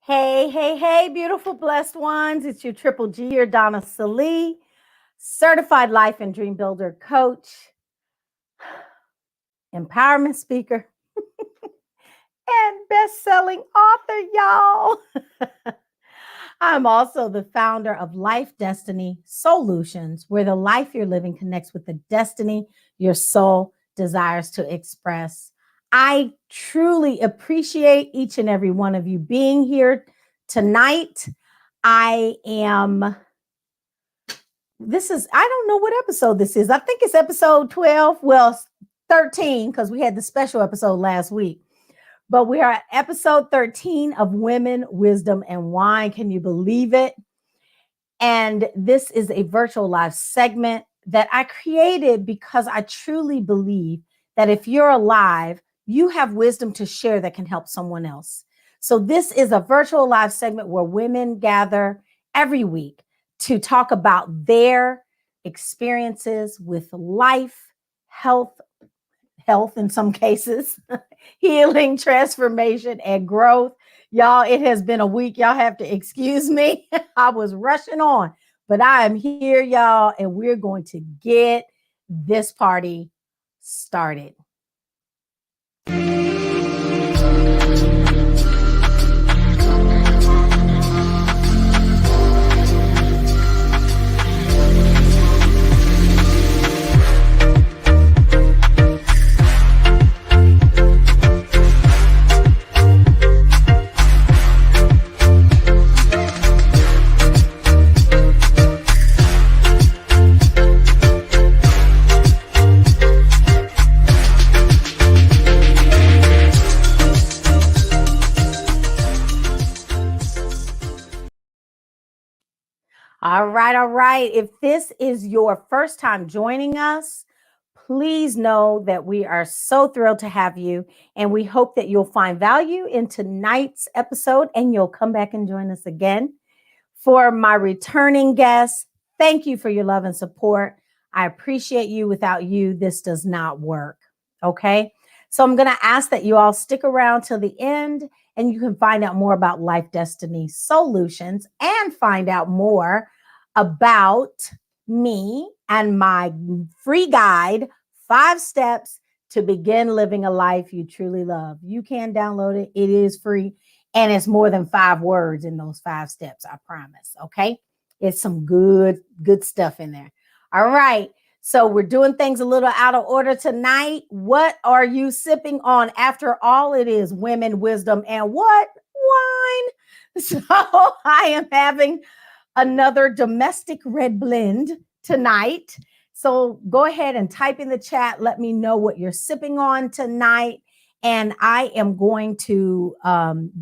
Hey, hey, hey, beautiful blessed ones. It's your Triple G here, Donna Salee, certified life and dream builder coach, empowerment speaker, and best-selling author, y'all. I'm also the founder of Life Destiny Solutions, where the life you're living connects with the destiny your soul desires to express. I truly appreciate each and every one of you being here tonight. I don't know what episode this is. I think it's episode 12. Well, 13, because we had the special episode last week. But we are at episode 13 of Women, Wisdom, and Wine. Can you believe it? And this is a virtual live segment that I created because I truly believe that if you're alive, you have wisdom to share that can help someone else. So this is a virtual live segment where women gather every week to talk about their experiences with life, health in some cases, healing, transformation, and growth. Y'all, it has been a week. Y'all have to excuse me. I was rushing on, but I am here, y'all, and we're going to get this party started. All right. If this is your first time joining us, please know that we are so thrilled to have you, and we hope that you'll find value in tonight's episode and you'll come back and join us again. For my returning guests, thank you for your love and support. I appreciate you. Without you, this does not work. Okay. So I'm going to ask that you all stick around till the end, and you can find out more about Life Destiny Solutions and find out more about me and my free guide, 5 steps to begin living a life you truly love. You can download it. It is free. And it's more than 5 words in those 5 steps, I promise. Okay. It's some good stuff in there. All right. So we're doing things a little out of order tonight. What are you sipping on? After all, it is women, wisdom, and what? Wine. So I am having another domestic red blend tonight. So go ahead and type in the chat. Let me know what you're sipping on tonight. And I am going to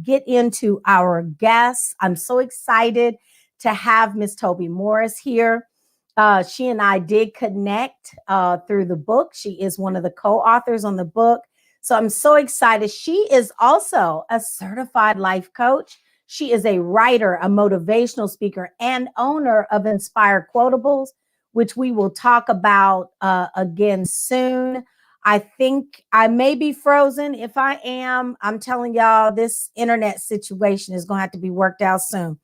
get into our guests. I'm so excited to have Miss Tobi Morris here. She and I did connect through the book. She is one of the co-authors on the book. So I'm so excited. She is also a certified life coach. She is a writer, a motivational speaker, and owner of Inspire Quotables, which we will talk about again soon. I think I may be frozen. If I am, I'm telling y'all, this internet situation is going to have to be worked out soon.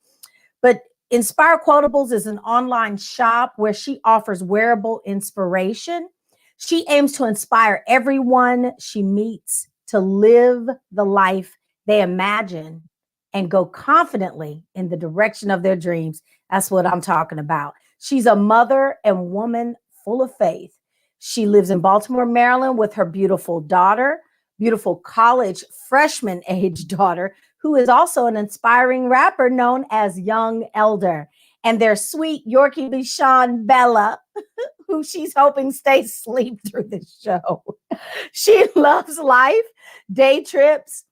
But Inspire Quotables is an online shop where she offers wearable inspiration. She aims to inspire everyone she meets to live the life they imagine and go confidently in the direction of their dreams. That's what I'm talking about. She's a mother and woman full of faith. She lives in Baltimore, Maryland with her beautiful daughter, beautiful college freshman age daughter, who is also an inspiring rapper known as Young Elder, and their sweet Yorkie Bichon Bella, who she's hoping stays asleep through the show. She loves life, day trips,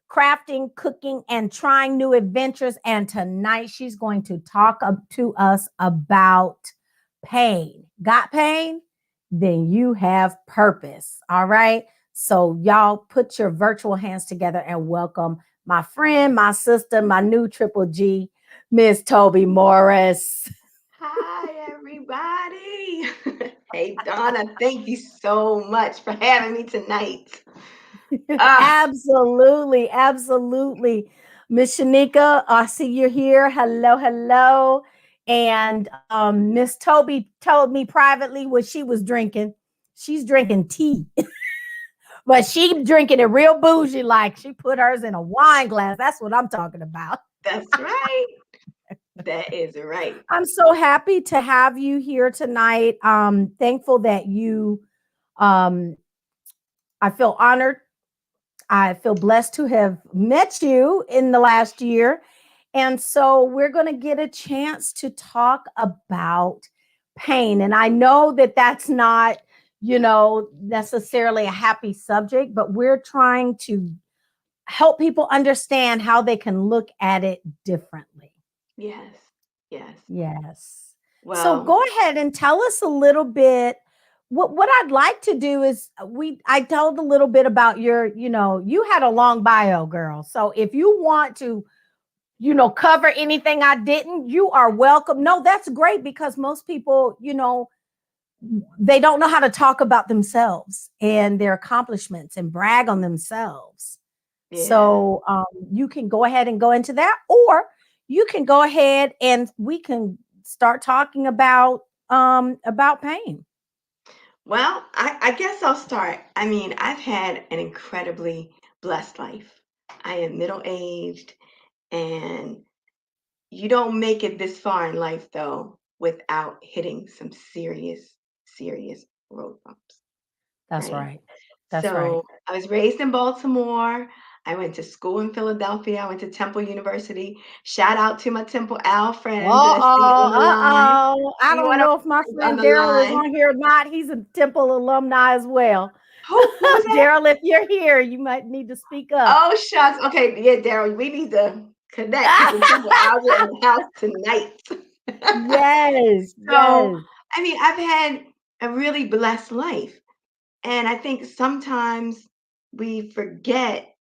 crafting, cooking, and trying new adventures. And tonight she's going to talk to us about pain. Got pain? Then you have purpose. All right. So y'all put your virtual hands together and welcome my friend, my sister, my new Triple G, Miss Tobi Morris. Hi, everybody. Hey, Donna, thank you so much for having me tonight. Absolutely. Miss Shanika, I see you're here. Hello, hello. And Miss Toby told me privately what she was drinking. She's drinking tea, but she drinking it real bougie, like she put hers in a wine glass. That's what I'm talking about. That's right. That is right. I'm so happy to have you here tonight. Thankful that you um I feel honored. I feel blessed to have met you in the last year. And so we're going to get a chance to talk about pain. And I know that that's not, necessarily a happy subject, but we're trying to help people understand how they can look at it differently. Yes. Yes. Yes. So Well, go ahead and tell us a little bit. What I'd like to do is I told a little bit about you had a long bio, girl. So if you want to, cover anything I didn't, you are welcome. No, that's great because most people, they don't know how to talk about themselves and their accomplishments and brag on themselves. yeah. So you can go ahead and go into that, or you can go ahead and we can start talking about pain. Well, I guess I'll start. I mean, I've had an incredibly blessed life. I am middle aged, and you don't make it this far in life, though, without hitting some serious, serious road bumps, That's right? right. That's right. So I was raised in Baltimore. I went to school in Philadelphia. I went to Temple University. Shout out to my Temple Al friends that I see on the line. I See don't one of know if my my friends on friend the Daryl is line. on here or not. He's a Temple alumni as well. Who was that? Daryl, if you're here, you might need to speak up. Oh, shucks. Okay, yeah, Daryl, we need to connect because the Temple Owls are in the house tonight. Yes, So, yes, I mean, I've had a really blessed life. And I think sometimes we forget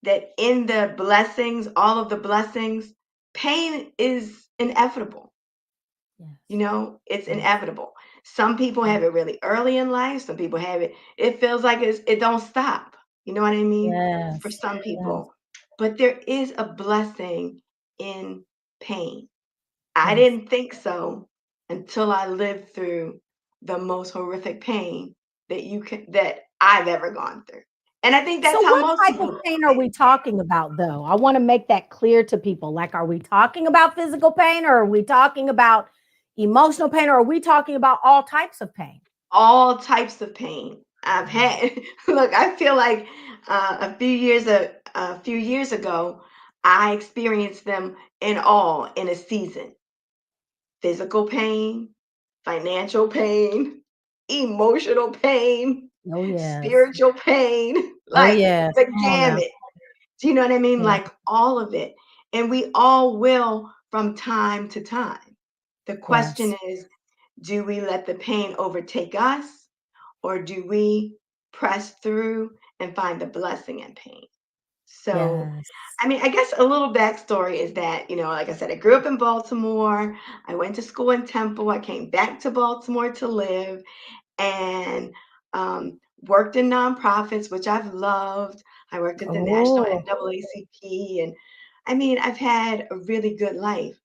that in the blessings, all of the blessings, pain is inevitable. You yes, know, it's yes, inevitable. Some people yes, have it really early in life. Some people have it, it feels like it don't stop. You know what I mean? For yes, some yes, people. But there is a blessing in pain. I yes. didn't think so until I lived through the most horrific pain that I've ever gone through. And I think So, that's how what most type of people look pain at are it. we talking about, though? I want to make that clear to people. Like, are we talking about physical pain, or are we talking about emotional pain, or are we talking about all types of pain? All types of pain I've had. Look, I feel like a few years ago, I experienced them in all in a season. Physical pain, financial pain, emotional pain, Oh, yes. spiritual pain, Oh, like yes. the Come on now. gamut. Do you know what I mean? Yeah. Like all of it. And we all will from time to time. The question Yes. is, do we let the pain overtake us, or do we press through and find the blessing in pain? So, Yes. I mean, I guess a little backstory is that, like I said, I grew up in Baltimore. I went to school in Temple. I came back to Baltimore to live and worked in nonprofits, which I've loved. I worked at the National Oh, NAACP. And I mean, I've had a really good life.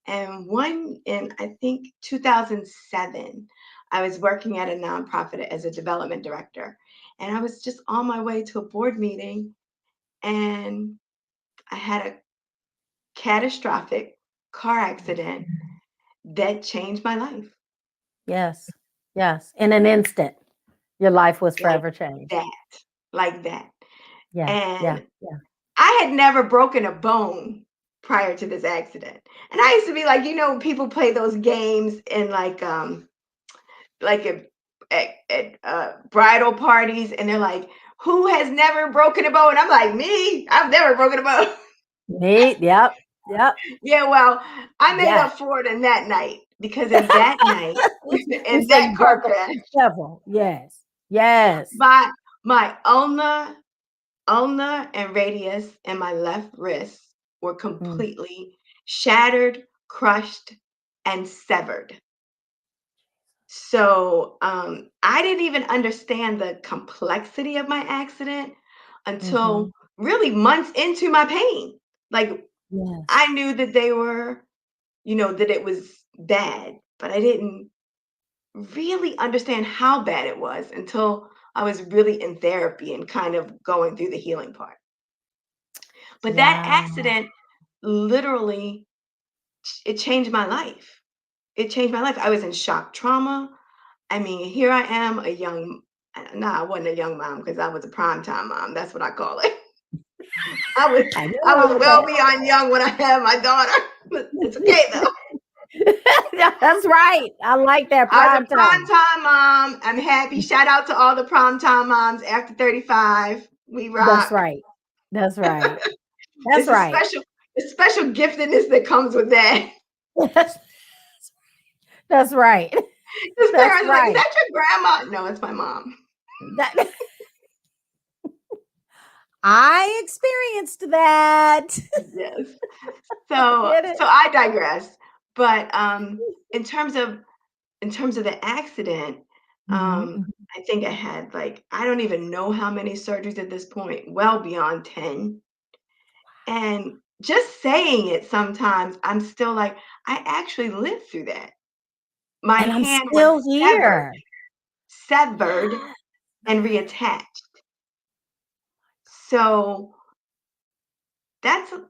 And one in, I think, 2007, I was working at a nonprofit as a development director. And I was just on my way to a board meeting, and I had a catastrophic car accident that changed my life yes. Yes. In an instant, your life was like forever changed. that, like that. Yeah. Yeah. And Yeah. I had never broken a bone prior to this accident. And I used to be like, people play those games in like at bridal parties, and they're like, who has never broken a bone? I'm like, me, I've never broken a bone. Me. Yep. Yep. Yeah, well, I made Yes. up for it in that night because in that night, We in say that you car broke up crash, several. Yes. Yes. my ulna and radius and my left wrist were Mm, completely shattered, crushed, and severed. So I didn't even understand the complexity of my accident until mhm. really months into my pain. Like Yes. I knew that they were, that it was bad, but I didn't really understand how bad it was until I was really in therapy and kind of going through the healing part. But that Wow. accident literally it changed my life. It changed my life. I was in shock trauma. I mean, here I am, a young no, I wasn't a young mom because I was a primetime mom. That's what I call it. I was I know I wrong was with well that. beyond young when I had my daughter. But it's okay though. That's right. I like that I was prime a time. primetime mom. I'm happy. Shout out to all the primetime moms after 35. We That's rock. right. That's right. That's It's a right. special, the special giftedness that comes with that. That's, that's right. His That's parents are like, "Is right. that your grandma?" No, it's my mom. That I experienced that. Yes. I So get it. so I digress. But in terms of the accident, Mhm, mhm. I think I had like I don't even know how many surgeries at this point, well beyond 10. And just saying it sometimes, I'm still like, I actually lived through that. My And I'm hand was still severed, here. severed and reattached. So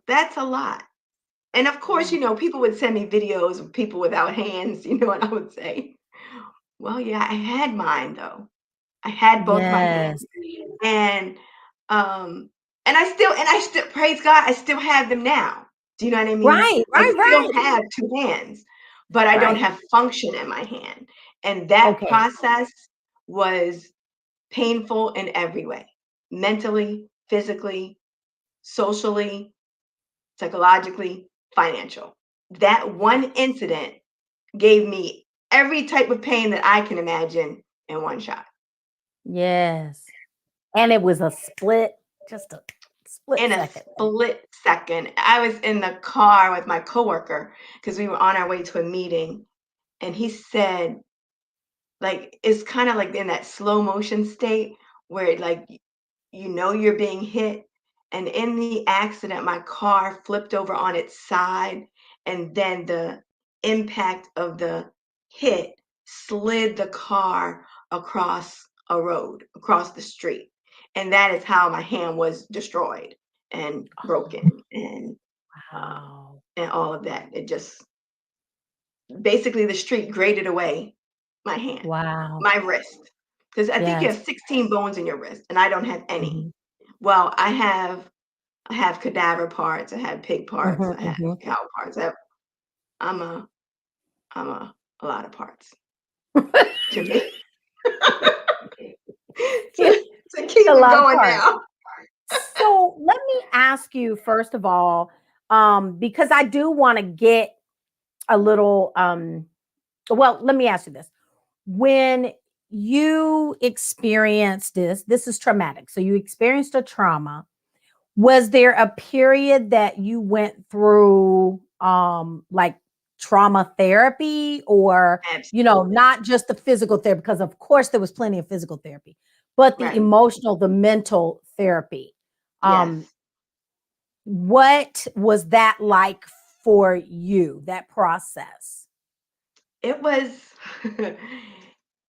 that's a lot. And of course, Wow. people would send me videos of people without hands, and I would say, well, yeah, I had mine though. I had both my hands. Yes. And um and I still praise God, I still have them now. Do you know what I mean? Right, I right, still right, have two hands, but I don't right. have function in my hand. And that Okay. process was painful in every way. Mentally, physically, socially, psychologically, financial. That Yeah. one incident gave me every type of pain that I can imagine in one shot. Yes. And it was a split, just a split In a second thing. split second, I was in the car with my coworker because we were on our way to a meeting, and he said, like, it's kind of like in that slow motion state where, like, you're being hit. And in the accident, my car flipped over on its side, and then the impact of the hit slid the car across a road, across the street. And that is how my hand was destroyed and broken um, Wow. and all of that. It just basically the street graded away my hand, Wow. my wrist. Because I think you Yes. have 16 bones in your wrist, and I don't have any. Mhm. Well, I have cadaver parts, I have pig parts, Mhm, I have mhm. cow parts. I'm a I'm a lot of parts to me to to keep A it lot of going parts. now. So let me ask you first of all, because I do want to get a little well, let me ask you this. When you experienced this is traumatic. So you experienced a trauma. Was there a period that you went through like trauma therapy or Absolutely. not just the physical therapy because of course there was plenty of physical therapy, but the Right. emotional, the mental therapy. Um Yes. what was that like for you, that process? It was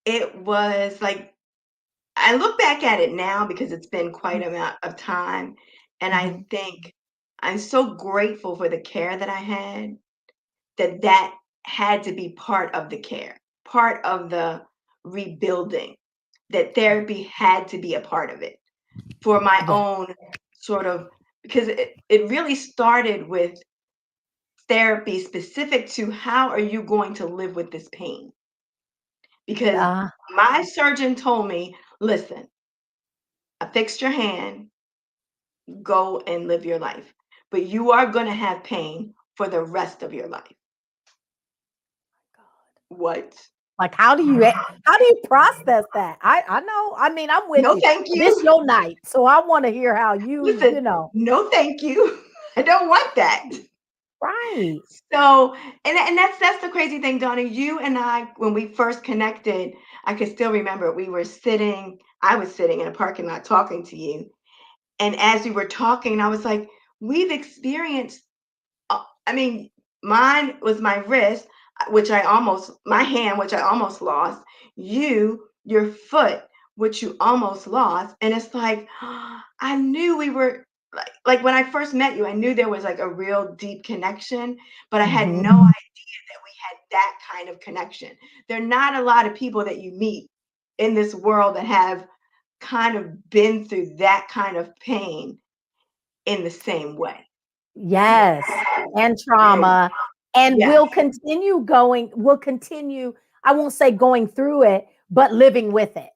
it was like I look back at it now because it's been quite a amount of time, and I Mhm. think I'm so grateful for the care that I had, that had to be part of the care, part of the rebuilding, that therapy had to be a part of it for my Yeah. own sort of because it really started with therapy specific to how are you going to live with this pain? Because Ah, my surgeon told me, listen, I fixed your hand, go and live your life. But you are going to have pain for the rest of your life. What? like how do you process that? I know. I mean, I'm with No, you. thank This you. your night, so I want to hear how you Listen, know. no, thank you. I don't want that. Right. So, and that's the crazy thing, Donna. You and I, when we first connected, I can still remember I was sitting in a parking lot talking to you, And as we were talking, I was like, we've experienced, I mean, mine was my wrist, my hand, which I almost lost. Your foot, which you almost lost. And it's like, I knew we were like when I first met you, I knew there was like a real deep connection, but I had Mhm. no idea that we had that kind of connection. There are not a lot of people that you meet in this world that have kind of been through that kind of pain in the same way. Yes, and And trauma, and yes, we'll continue, I won't say going through it, but living with it,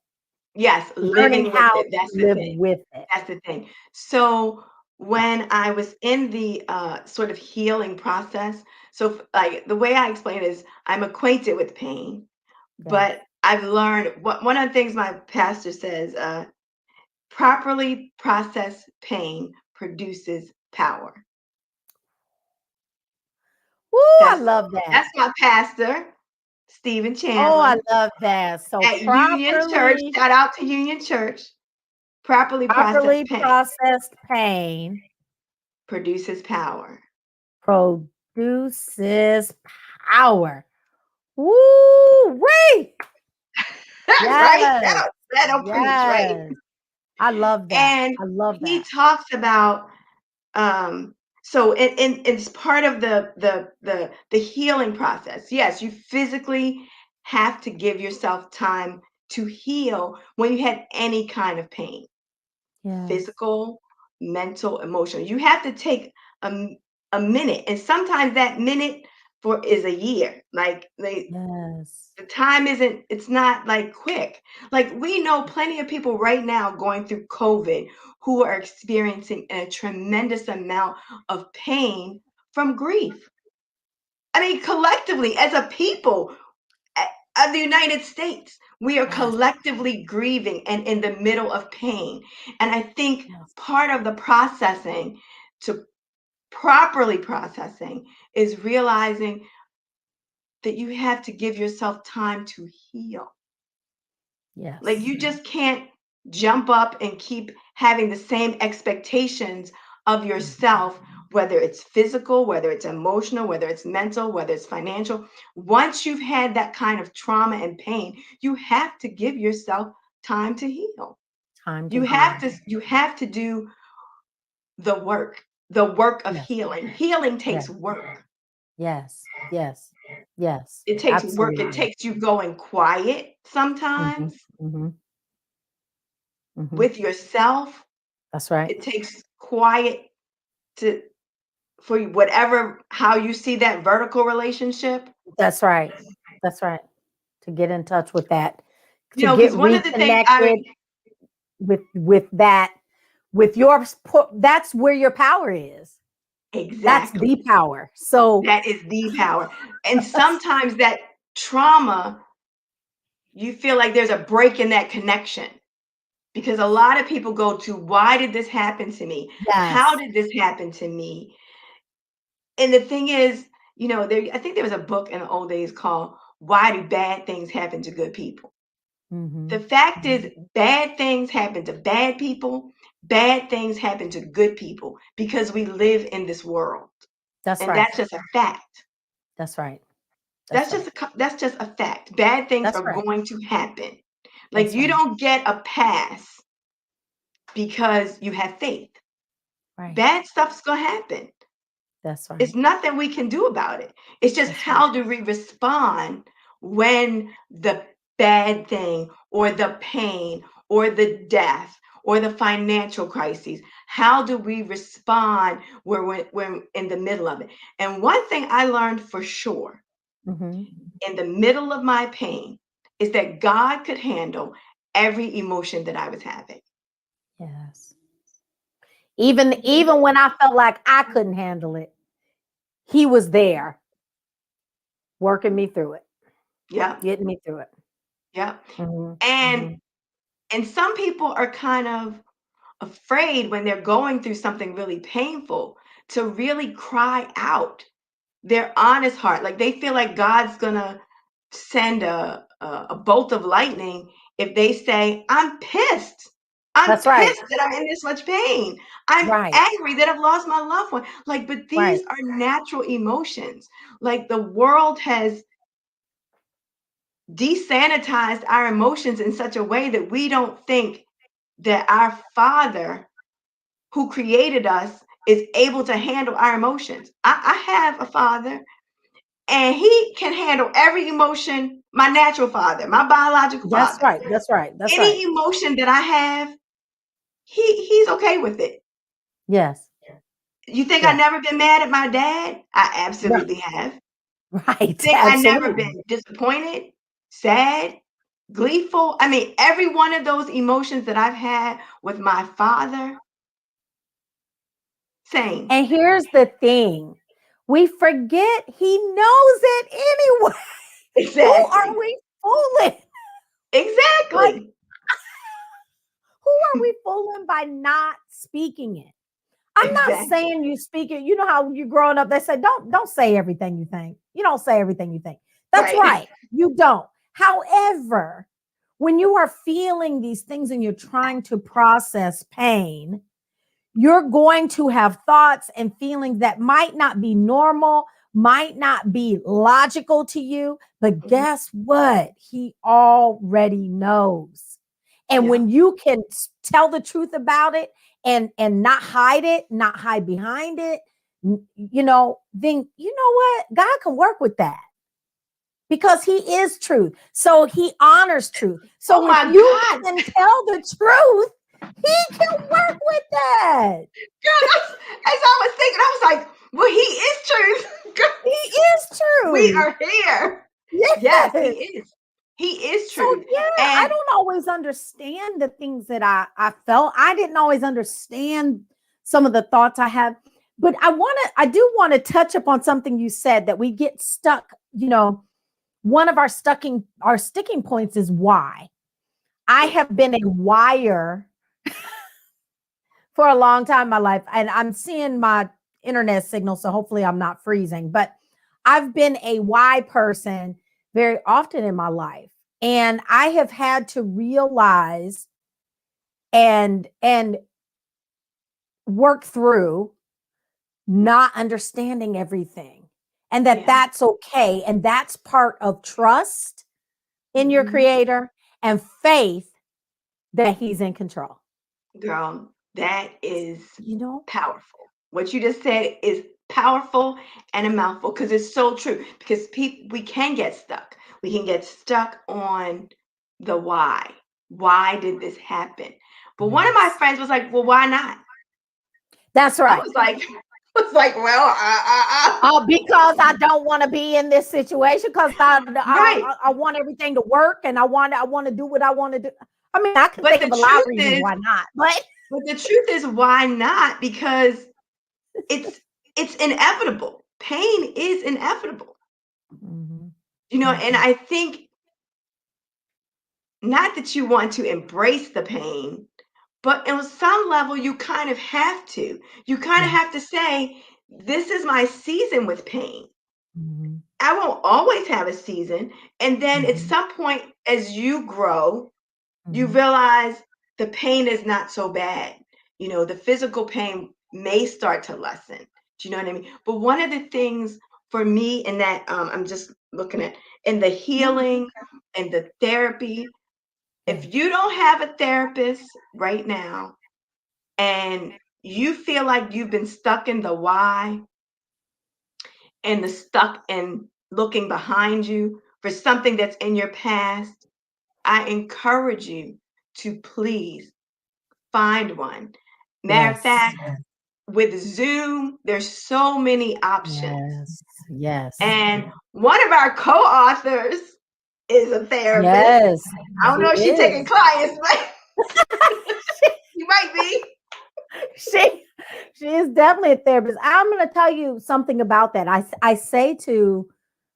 yes, learning living with how it. to That's the live thing. with it. That's the thing. So when I was in the sort of healing process, so like the way I explain it is I'm acquainted with pain, Yes. but I've learned one of the things my pastor says, properly processed pain produces power. Woo, I That's love that. that's my pastor, Stephen Oh, I Chandler love that. So at Union Church. Shout out to Union Church. Properly processed properly pain processed pain produces power. produces power. Woo, wee. Right? Yes. That'll preach, right? Yes. I love that. And I love he that. talks about so it's part of the healing process. Yes, you physically have to give yourself time to heal when you had any kind of pain, Yes. physical, mental, emotional. You have to take a, a minute, and sometimes that minute for is a year. Like Yes. the time isn't, it's not like quick. Like we know plenty of people right now going through COVID who are experiencing a tremendous amount of pain from grief. I mean, collectively, as a people of the United States, we are Yes. collectively grieving and in the middle of pain. And I think Yes. part of the processing to properly processing is realizing that you have to give yourself time to heal. Like Yes. you just can't jump up and keep having the same expectations of Mhm. yourself, whether it's physical, whether it's emotional, whether it's mental, whether it's financial. Once you've had that kind of trauma and pain, you have to give yourself time to heal. Time to You have heal. to you have to do the work of Yes. healing. Healing takes Yes. work. Yes. Yes. Yes. It takes work. It Absolutely. takes you going quiet Mhm. sometimes Mhm. Mhm. with yourself. That's right. It takes quiet to for whatever how you see that vertical relationship. That's right. That's right. To get in touch with that, You to know, get because one of the things I reconnected with that, with that's where your power is. That's the exactly, power. So that is the power. And sometimes that trauma, you feel like there's a break in that connection because a lot of people go to, why did this happen to me? How yes. did this happen to me? And the thing is, I think there was a book in the old days called Why Do Bad Things Happen to Good People? The Mhm. fact is, Mhm. bad things happen to bad people, bad things happen to good people because we live in this world. That's And right. that's just a fact. That's right. That's That's right. just that's just a fact. Bad things That's are right. going to happen. Like That's you right. don't get a pass because you have faith. Right. Bad stuff's going to happen. That's It's right. nothing we can do about it. It's just That's right. how do we respond when the bad thing or the pain or the death or the financial crises, how do we respond when we're in the middle of it? And one thing I learned for sure Mhm. in the middle of my pain is that God could handle every emotion that I was having. Yes. Even when I felt like I couldn't handle it, he was there working me through it, Yep, getting me through it. yep. Mhm. And Mhm. and some people are kind of afraid when they're going through something really painful to really cry out their honest heart. Like they feel like God's gonna send a bolt of lightning if they say, I'm pissed. I'm That's right. pissed that I'm in this much pain. I'm Right. angry that I've lost my loved one. Like, but Right. these are natural emotions. Like the world has desanitized our emotions in such a way that we don't think that our Father who created us is able to handle our emotions. I have a father and he can handle every emotion, my natural father, my biological That's father. right. That's right. That's right. Any emotion that I have, he's okay with it. Yes. You think I Yes. never been mad at my dad? I Right. absolutely have. Right. Think I never Absolutely. been disappointed, sad, gleeful? I mean, every one of those emotions that I've had with my father, same. And here's the thing. We forget he knows it anyway. Who are Exactly. we fooling? Like, Exactly. who are we fooling by not speaking it? I'm not Exactly. saying you speak it. You know how you growing up, they say, don't say everything you think. You don't say everything you think. That's Right. right. You don't. However, when you are feeling these things and you're trying to process pain, you're going to have thoughts and feelings that might not be normal, might not be logical to you, but Mhm. guess what? He already knows. And Yeah. when you can tell the truth about it and not hide it, not hide behind it, then you know what? God can work with that because he is truth. So he honors truth. Oh So if my you God. can tell the truth, he can work with that. Girl, that's as I was thinking, I was like, well, he is truth. Girl, He is we true. are here. Yes, he Yes. is. He is So truth. yeah, I And don't always understand the things that I felt. I didn't always understand some of the thoughts I have. But I do want to touch upon something you said that we get stuck, one of our sticking points is why. I yeah, have been a wire for a long time in my life, and I'm seeing my internet signal, so hopefully I'm not freezing. But I've been a why person very often in my life, and I have had to realize and work through not understanding everything, and yeah. that's okay, and that's part of trust in your Mhm. creator and faith that he's in control. Girl, that is You know, powerful. What you just said is powerful and a mouthful because it's so true. Because people, we can get stuck. We can get stuck on the why. Why did this happen? But one of my yes, friends was like, "Well, why not?" that's I right. was like, I was like, "Well, Because I don't want to be in this situation because right." I want everything to work and I want to do what I want to do. I mean, I can But think the of a lot of truth reasons is, why not, but why not? Because it's it's inevitable. Pain is inevitable. Mhm, And mhm, I think not that you want to embrace the pain, but on some level, you kind of have to. You kind of yes, have to say, this is my season with pain. mhm, I won't always have a season. And then at mhm, some point, as you grow, you mhm, realize the pain is not so bad. The physical pain may start to lessen. Do you know what I mean? But one of the things for me in that, I'm just looking at in the yeah, healing and the therapy, if yes, you don't have a therapist right now and you feel like you've been stuck in the why and the stuck in looking behind you for something that's in your past, I encourage you to please find one. Matter of yes, fact, with Zoom, there's so many options. yes, yes, And one of our co-authors is a therapist. yes, I don't she know if she's taking is. clients, but you might be. she she is definitely a therapist. I'm going to tell you something about that. I say to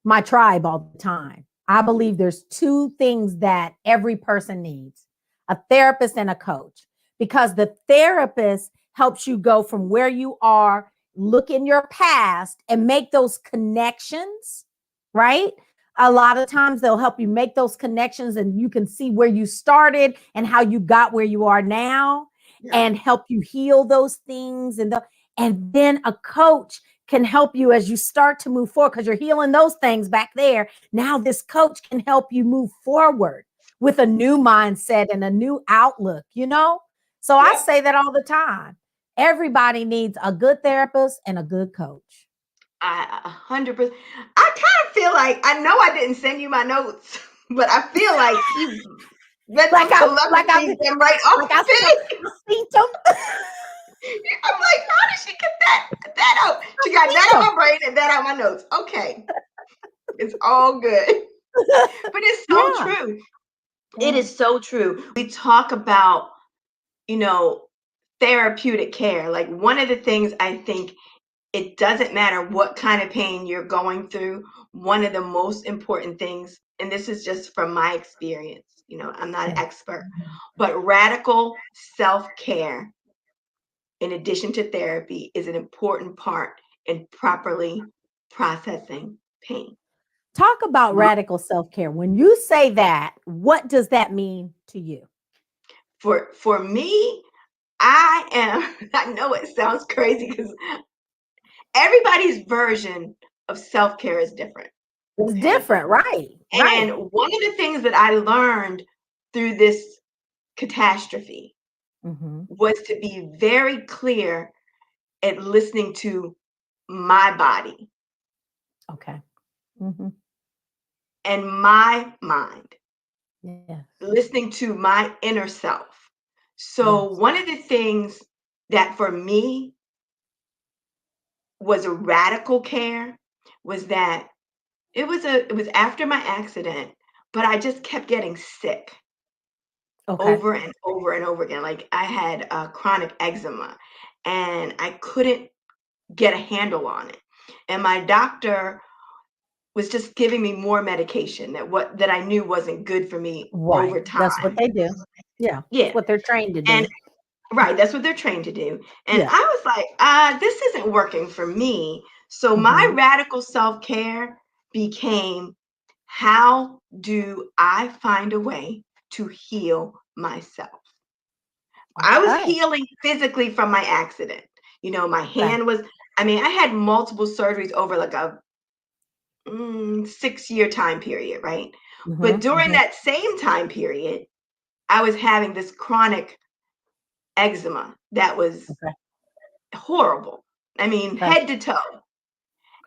my tribe all the time. I believe there's two things that every person needs: a therapist and a coach. Because the therapist helps you go from where you are, look in your past and make those connections, right? A lot of times they'll help you make those connections and you can see where you started and how you got where you are now Yeah. and help you heal those things. And then a coach can help you as you start to move forward because you're healing those things back there. Now this coach can help you move forward with a new mindset and a new outlook, you know? So I Yep. say that all the time. Everybody needs a good therapist and a good coach. 100%. I kind of feel like I know I didn't send you my notes, but I feel like you mental Like I telepathy them right off like I the saw page. I seen them. I'm like, how did she get that out? She got Seen that out them. my brain and that out my notes. Okay, it's all good. But it's so Yeah. true. It Yeah. is so true. We talk about, you know, therapeutic care. Like one of the things I think it doesn't matter what kind of pain you're going through. One of the most important things, and this is just from my experience, I'm not an Yeah. expert, but radical self care, in addition to therapy, is an important part in properly processing pain. Talk about radical self-care. When you say that, what does that mean to you? For me, I am, I know it sounds crazy because everybody's version of self care is different. It's Okay. different, right? And Right. one of the things that I learned through this catastrophe Mhm. was to be very clear at listening to my body Okay. Mhm. and my mind, Yes. listening to my inner self. So, Yes. one of the things that for me was a radical care was that it was after my accident, but I just kept getting sick Okay. over and over and over again. Like I had chronic eczema and I couldn't get a handle on it. And my doctor was just giving me more medication that I knew wasn't good for me Right. over That's what time. they do. Yeah. Yeah. It's what they're trained to And do. right, that's what they're trained to do. And Yeah. I was like, this isn't working for me. So my Mhm. radical self-care became, how do I find a way to heal myself? I was Okay. healing physically from my accident. My Okay. hand was, I mean, I had multiple surgeries over like a 6-year time period, right? But Mhm. during Mhm. that same time period, I was having this chronic eczema that was Okay. horrible. I mean, Okay. head to toe.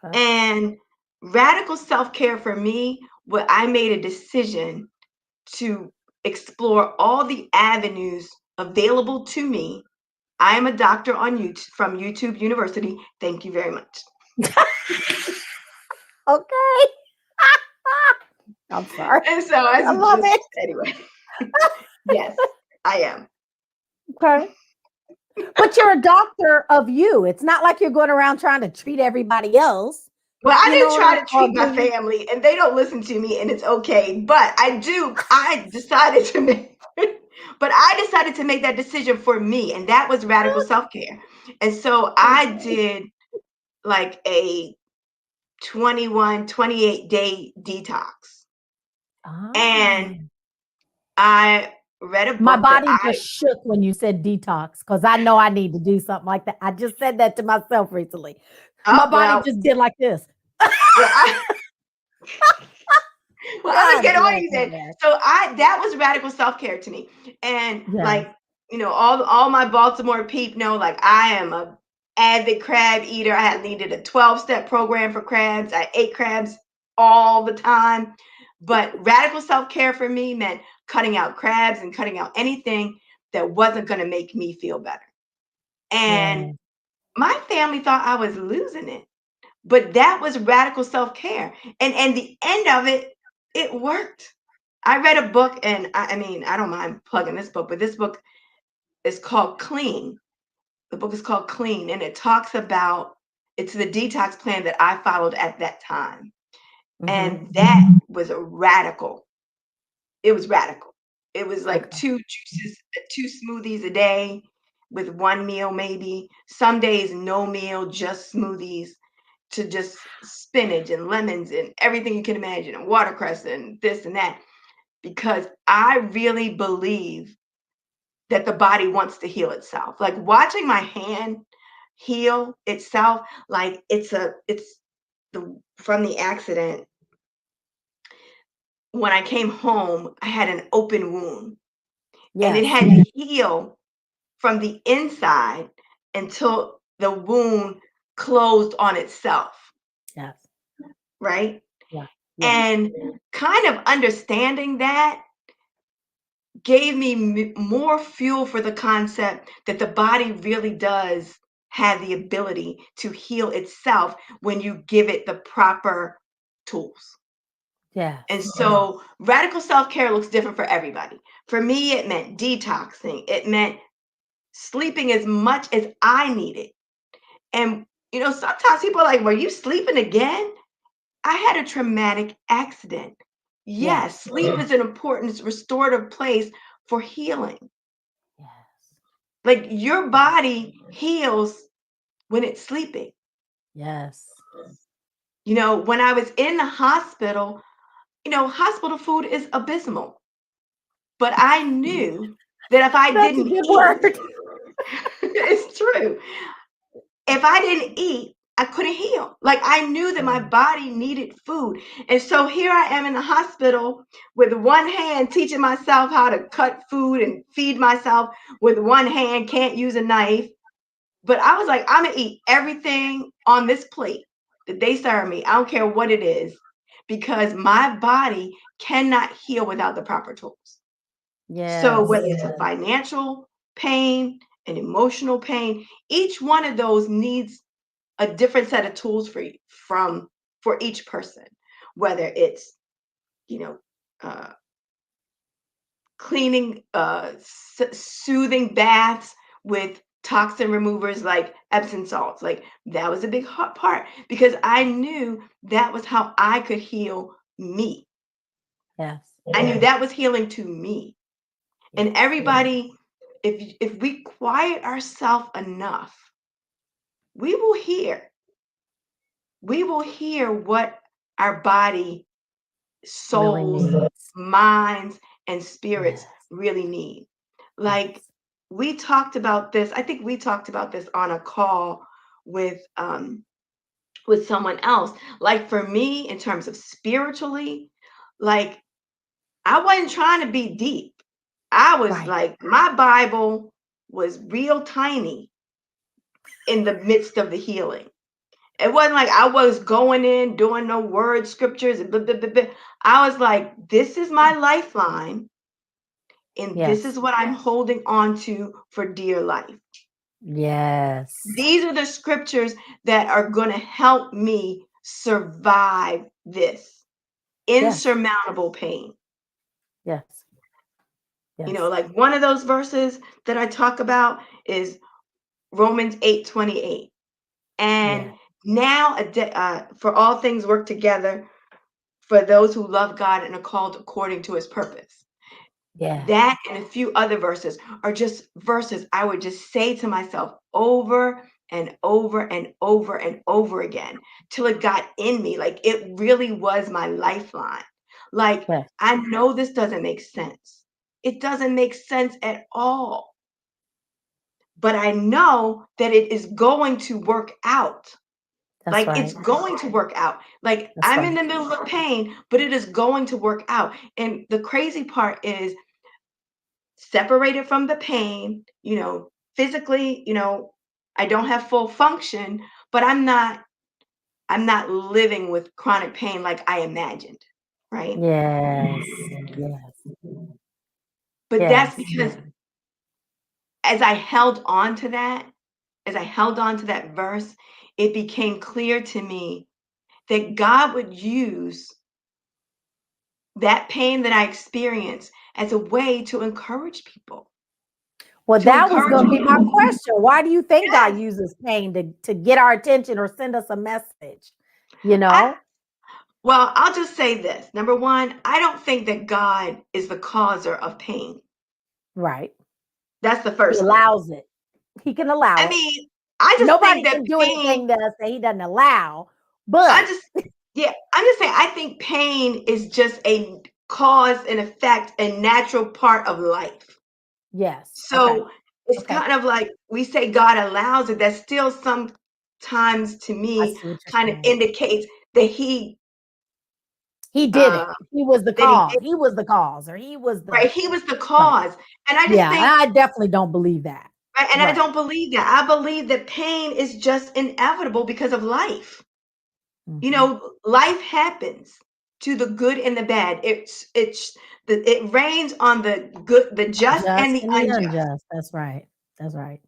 Okay. And radical self care for me, what I made a decision to explore all the avenues available to me. I am a doctor on YouTube from YouTube University. Thank you very much. Okay. I'm sorry. And so I I love just it. anyway, yes, I am. Okay. But you're a doctor of you. It's not like you're going around trying to treat everybody else. Well, I You didn't know what try to or treat my maybe family, and they don't listen to me, and it's okay. But I decided to make, but I decided to make that decision for me, and that was radical self care. And so I okay. did like a 21, 28-day detox. Ah. And I read a My book that body just shook when you said detox because I know I need to do something like that. I just said that to myself recently. My oh, body just did like this. well, I, well, I'm gonna God get on bless you my then. back. So that was radical self-care to me. And Yes. like, all my Baltimore peep know, like I am a avid crab eater. I had needed a 12-step program for crabs. I ate crabs all the time. But radical self-care for me meant cutting out crabs and cutting out anything that wasn't gonna make me feel better. And Yeah. my family thought I was losing it. But that was radical self-care. And the end of it, it worked. I read a book, and I mean, I don't mind plugging this book, but this book is called Clean. The book is called Clean, and it talks about, it's the detox plan that I followed at that time. Mhm. And that was a radical. It was radical. It was like Okay. 2 juices, 2 smoothies a day with 1 meal maybe. Some days no meal, just smoothies. to just spinach and lemons and everything you can imagine, and watercress and this and that, because I really believe that the body wants to heal itself. Like watching my hand heal itself, like it's the from the accident. When I came home, I had an open wound and it Yes. had to heal from the inside until the wound closed on itself, Yes. right? Yeah. Yes. And kind of understanding that gave me more fuel for the concept that the body really does have the ability to heal itself when you give it the proper tools. Yes. And so radical self-care looks different for everybody. For me, it meant detoxing. It meant sleeping as much as I needed. And sometimes people are like, "Were you sleeping again?" I had a traumatic accident. Yes, Yes. sleep is an important restorative place for healing. Yes. Like your body heals when it's sleeping. Yes. When I was in the hospital, hospital food is abysmal. But I knew that if I That's a didn't good eat, word. it's true. If I didn't eat, I couldn't heal. Like I knew that my body needed food. And so here I am in the hospital with one hand teaching myself how to cut food and feed myself with one hand, can't use a knife. But I was like, I'm gonna eat everything on this plate that they serve me. I don't care what it is, because my body cannot heal without the proper tools. So Yes. whether it's a financial pain, an emotional pain, each one of those needs a different set of tools for each person. Whether it's you know uh, cleaning, soothing baths with toxin removers like Epsom salts. Like that was a big part because I knew that was how I could heal me. Yes. I knew that was healing to me. And Yes. everybody, if we quiet ourselves enough, we will hear. We will hear what our body, Really souls, needs. minds, and spirits Yes. really need. Like Yes. we talked about this, I think we talked about this on a call with someone else. Like for me, in terms of spiritually, like I wasn't trying to be deep. I was Right. like, my Bible was real tiny in the midst of the healing. It wasn't like I was going in doing no word scriptures and blah, blah, blah, blah. I was like, this is my lifeline, and this Yes. is what I'm holding on to for dear life. Yes. These are the scriptures that are going to help me survive this Yes. insurmountable pain. Yes. Yes. Like one of those verses that I talk about is Romans 8:28. Yeah. And now, for all things work together for those who love God and are called according to his purpose. Yes. That and a few other verses are just verses I would just say to myself over and over and over and over again till it got in me. Like it really was my lifeline. Like Yes. I know this doesn't make sense. It doesn't make sense at all. But I know that it is going to work out. That's Like it's right. going to work out. Like That's I'm in right. the middle of pain, but it is going to work out. And the crazy part is separated from the pain, physically, I don't have full function, but I'm not living with chronic pain like I imagined, right? Yes. Yes. But that's Yes. because as I held on to that, as I held on to that verse, it became clear to me that God would use that pain that I experienced as a way to encourage people, Well, to that was encourage going to be my people. question. Why do you think God Yes. uses pain to get our attention or send us a message? You I, know? well, I'll just say this. Number one, I don't think that God is the causer of pain. Right. That's the He first thing. allows it. He can allow I it. mean, I just think Nobody that can do pain, anything that he doesn't allow, I But just, yeah, I'm just saying, I think pain is just a cause and effect, a natural part of life. yes, okay, So it's okay. kind of like we say God allows it. That still sometimes to I me see what kind you're of saying. indicates that he He did it. uh He was the that he cause. did, He was the cause, or he was the right. He was the right. cause. And I just Yeah, think, I definitely don't believe that. right, and I Right. don't believe that. I believe that pain is just inevitable because of life. Mhm. Life happens to the good and the bad. It rains on the good, the just and Just the and the unjust. unjust. That's right. That's right.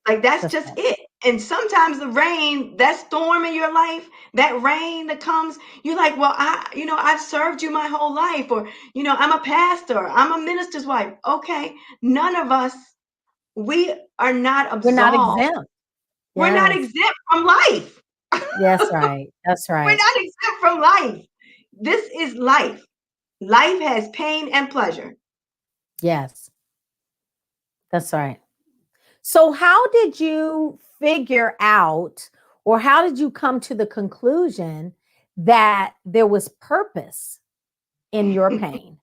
Like that's That's just right. it. And sometimes the rain, that storm in your life, that rain that comes, you're like, well, I've served you my whole life, or I'm a pastor, I'm a minister's wife. Okay, none of us, we are not We're not absolved. exempt. We're not Yes. exempt from life. Yes, right. That's We're right. not exempt from life. This is life. Life has pain and pleasure. Yes. That's right. So how did you figure out or how did you come to the conclusion that there was purpose in your pain?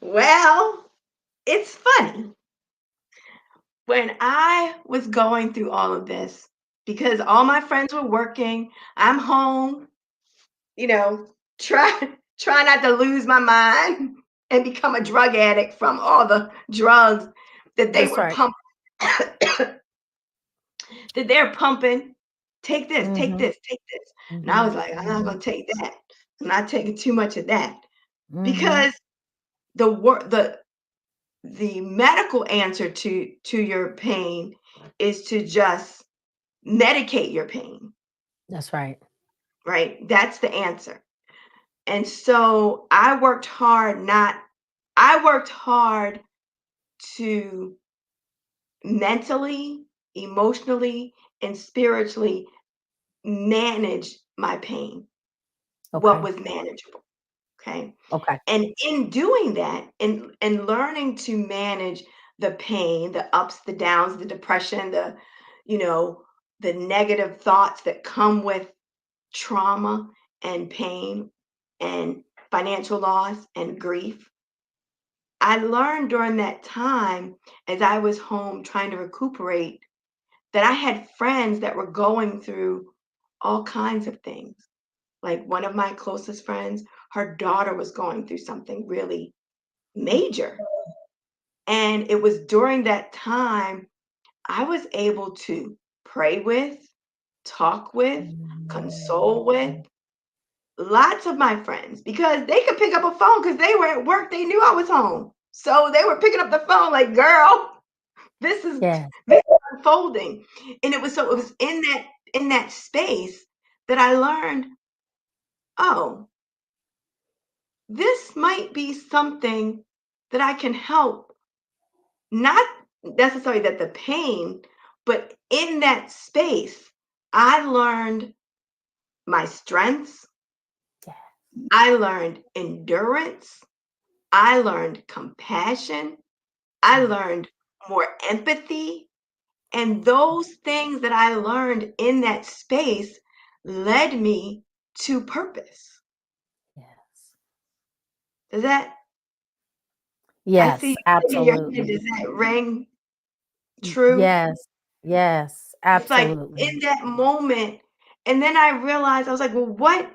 Well, it's funny. When I was going through all of this, because all my friends were working, I'm home, you know, try try not to lose my mind and become a drug addict from all the drugs that they That's were right. pumping that they're pumping. Take this, take Mhm. this, take this. And I was Mhm. like, I'm not gonna Mhm. take that. I'm not taking too much of that. Mhm. Because the wor- the medical answer to your pain is to just medicate your pain, That's right. right? That's the answer. And so I worked hard to mentally, emotionally, and spiritually manage my pain, what Okay. was manageable. Okay. Okay. And in doing that, and learning to manage the pain, the ups, the downs, the depression, you know, the negative thoughts that come with trauma and pain and financial loss and grief. I learned during that time, as I was home trying to recuperate, that I had friends that were going through all kinds of things. Like one of my closest friends, her daughter was going through something really major. And it was during that time I was able to pray with, talk with, console with lots of my friends because they could pick up a phone because they were at work. They knew I was home. So they were picking up the phone like, girl, this is Yes. this is unfolding. And it was in that space that I learned, oh, this might be something that I can help. Not necessarily that the pain, but in that space, I learned my strengths, Yeah. I learned endurance, I learned compassion, I Yes. learned more empathy. And those things that I learned in that space led me to purpose. Yes. Does that, I see Yes, you shaking your head. absolutely. Does that ring true? Yes. Yes, It's like absolutely. in that moment. And then I realized, I was like, well,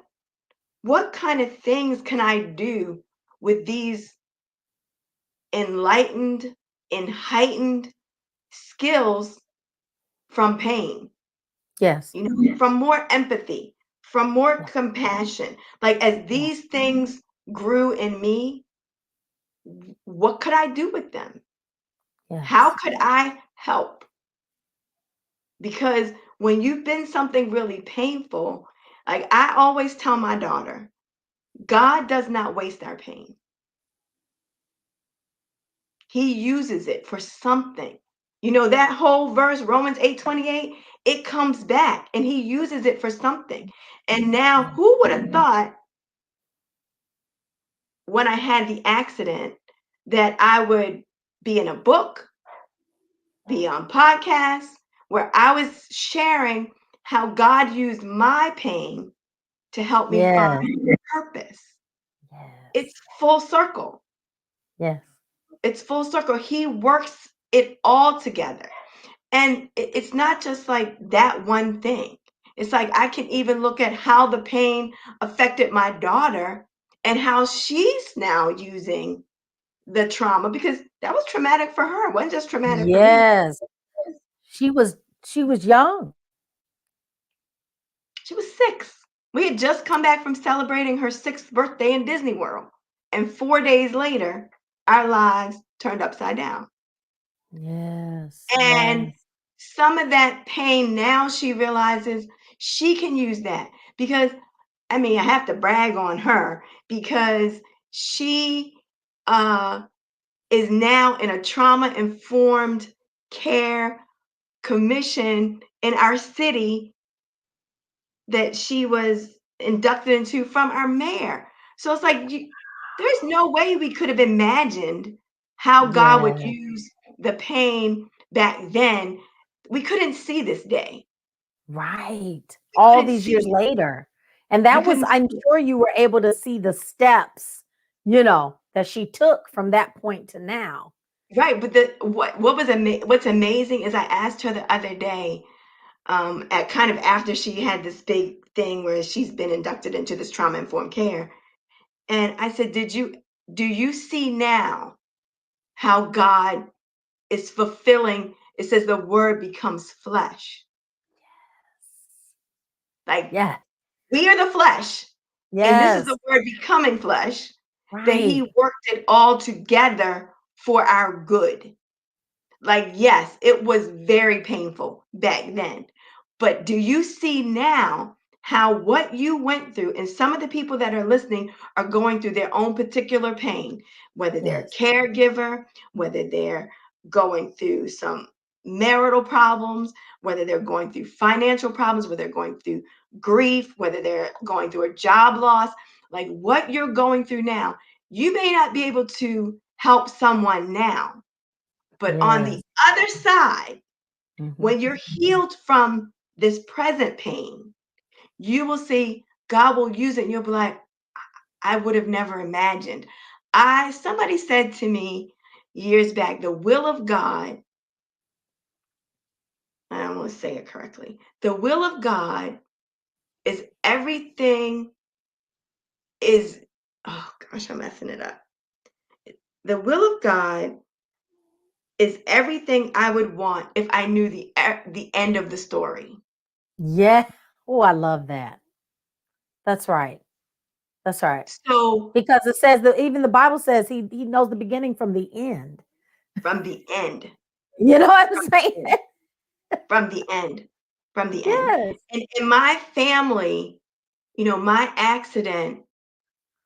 what kind of things can I do with these enlightened and heightened skills from pain? Yes. From more empathy, from more Yeah. compassion. Like as Yeah. these things grew in me, what could I do with them? How Yes. could I help? Because when you've been something really painful, like I always tell my daughter, God does not waste our pain. He uses it for something. That whole verse, Romans 8:28, it comes back and he uses it for something. And now, Yeah. who would have thought when I had the accident that I would be in a book, be on podcasts, where I was sharing how God used my pain to help me find Yes. purpose. Yes. It's full circle. Yes. It's full circle. He works it all together. And it's not just like that one thing. It's like I can even look at how the pain affected my daughter and how she's now using the trauma, because that was traumatic for her. It wasn't just traumatic for me. Yes. She was she was young. She was 6. We had just come back from celebrating her 6th birthday in Disney World. And 4 days later, our lives turned upside down. Yes. And Yes. some of that pain, now she realizes she can use that, because I mean, I have to brag on her because she is now in a trauma informed care commission in our city that she was inducted into from our mayor. So it's like, there's no way we could have imagined how God would Yes. use the pain back then. We couldn't see this day. Right. We All couldn't these years see. later. And We that was, couldn't I'm see. sure you were able to see the steps, that she took from that point to now. Right, but what's amazing is I asked her the other day, at kind of after she had this big thing where she's been inducted into this trauma informed care, and I said, do you see now how God is fulfilling? It says the word becomes flesh. Like, Yeah. we are the flesh, and this is the Yes. word becoming flesh, that He Right. worked it all together for our good. Like, yes, it was very painful back then. But do you see now how what you went through, and some of the people that are listening are going through their own particular pain, whether they're a Yes. caregiver, whether they're going through some marital problems, whether they're going through financial problems, whether they're going through grief, whether they're going through a job loss, like what you're going through now, you may not be able to help someone now, but on the Yes. other side, Mhm. when you're healed from this present pain, you will see God will use it and you'll be like, I would have never imagined. Somebody said to me years back, the will of God, I don't want to say it correctly. The will of God is everything is, oh gosh, I'm messing it up. The will of God is everything I would want if I knew the end of the story. Yeah. Oh, I love that. That's right. That's right. So Because it says that even the Bible says he knows the beginning from the end. from the end, You know what I'm from saying? the end, from the end, from the end. Yes. And in my family, my accident,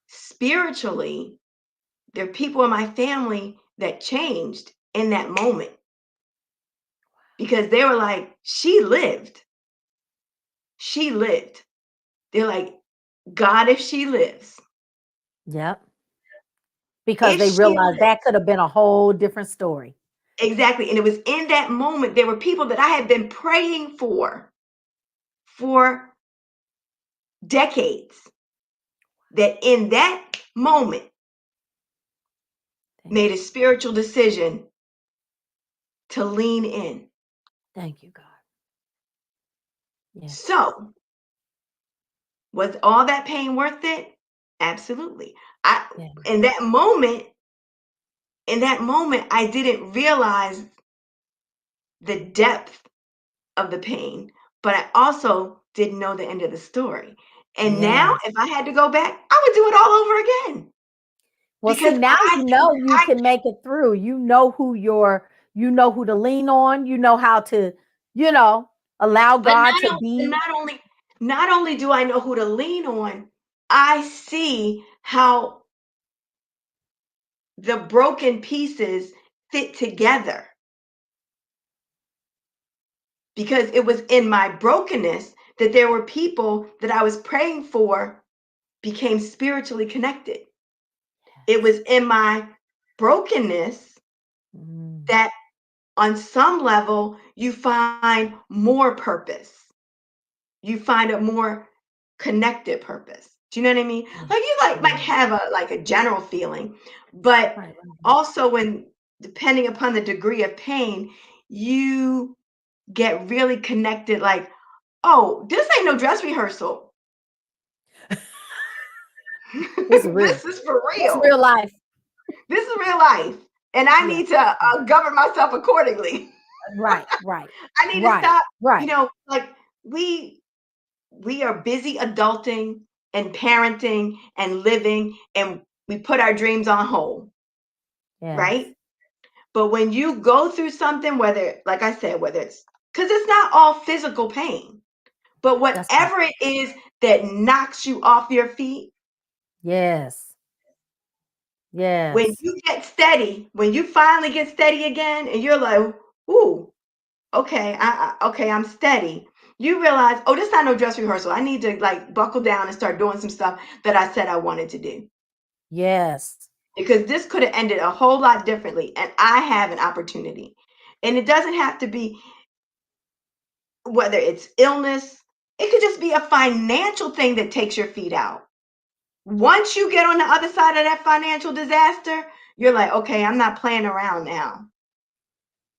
spiritually, there are people in my family that changed in that moment, because they were like, she lived. She lived. They're like, God, if she lives, Yep. Because if they she realized lives. that could have been a whole different story. Exactly. And it was in that moment, there were people that I had been praying for decades, that in that moment Thank made you. a spiritual decision to lean in. Thank you, God. Yes. So, was all that pain worth it? Absolutely. I Yeah. in that moment, I didn't realize the depth of the pain, but I also didn't know the end of the story. And now, Yes. if I had to go back, I would do it all over again, Well, see, because now you I can make it through. You know who to lean on. You know how to, you know, allow but God to be. not only do I know who to lean on, I see how the broken pieces fit together, because it was in my brokenness that there were people that I was praying for became spiritually connected. It was in my brokenness Mm, that on some level you find more purpose. you find a more connected purpose. Do you know what I mean? Yeah. Like you like Yeah. might have a general feeling, but Right. also when depending upon the degree of pain, you get really connected like, oh, this ain't no dress rehearsal. This is real. This is for This is real. real life. This is real life. And I Yeah. need to govern myself accordingly. Right. Right. I need to Right. stop, Right. like we we are busy adulting and parenting and living and we put our dreams on hold, Yes. right? But when you go through something, whether, like I said, whether it's because it's not all physical pain, but That's right. whatever it is that knocks you off your feet, Yes. when Yes. you get steady, when you finally get steady again, and you're like, ooh, okay, okay, I'm steady. You realize, oh, this is not no dress rehearsal. I need to like buckle down and start doing some stuff that I said I wanted to do. Yes. Because this could have ended a whole lot differently, and I have an opportunity. And it doesn't have to be whether it's illness, it could just be a financial thing that takes your feet out. Once you get on the other side of that financial disaster, you're like, okay, I'm not playing around now.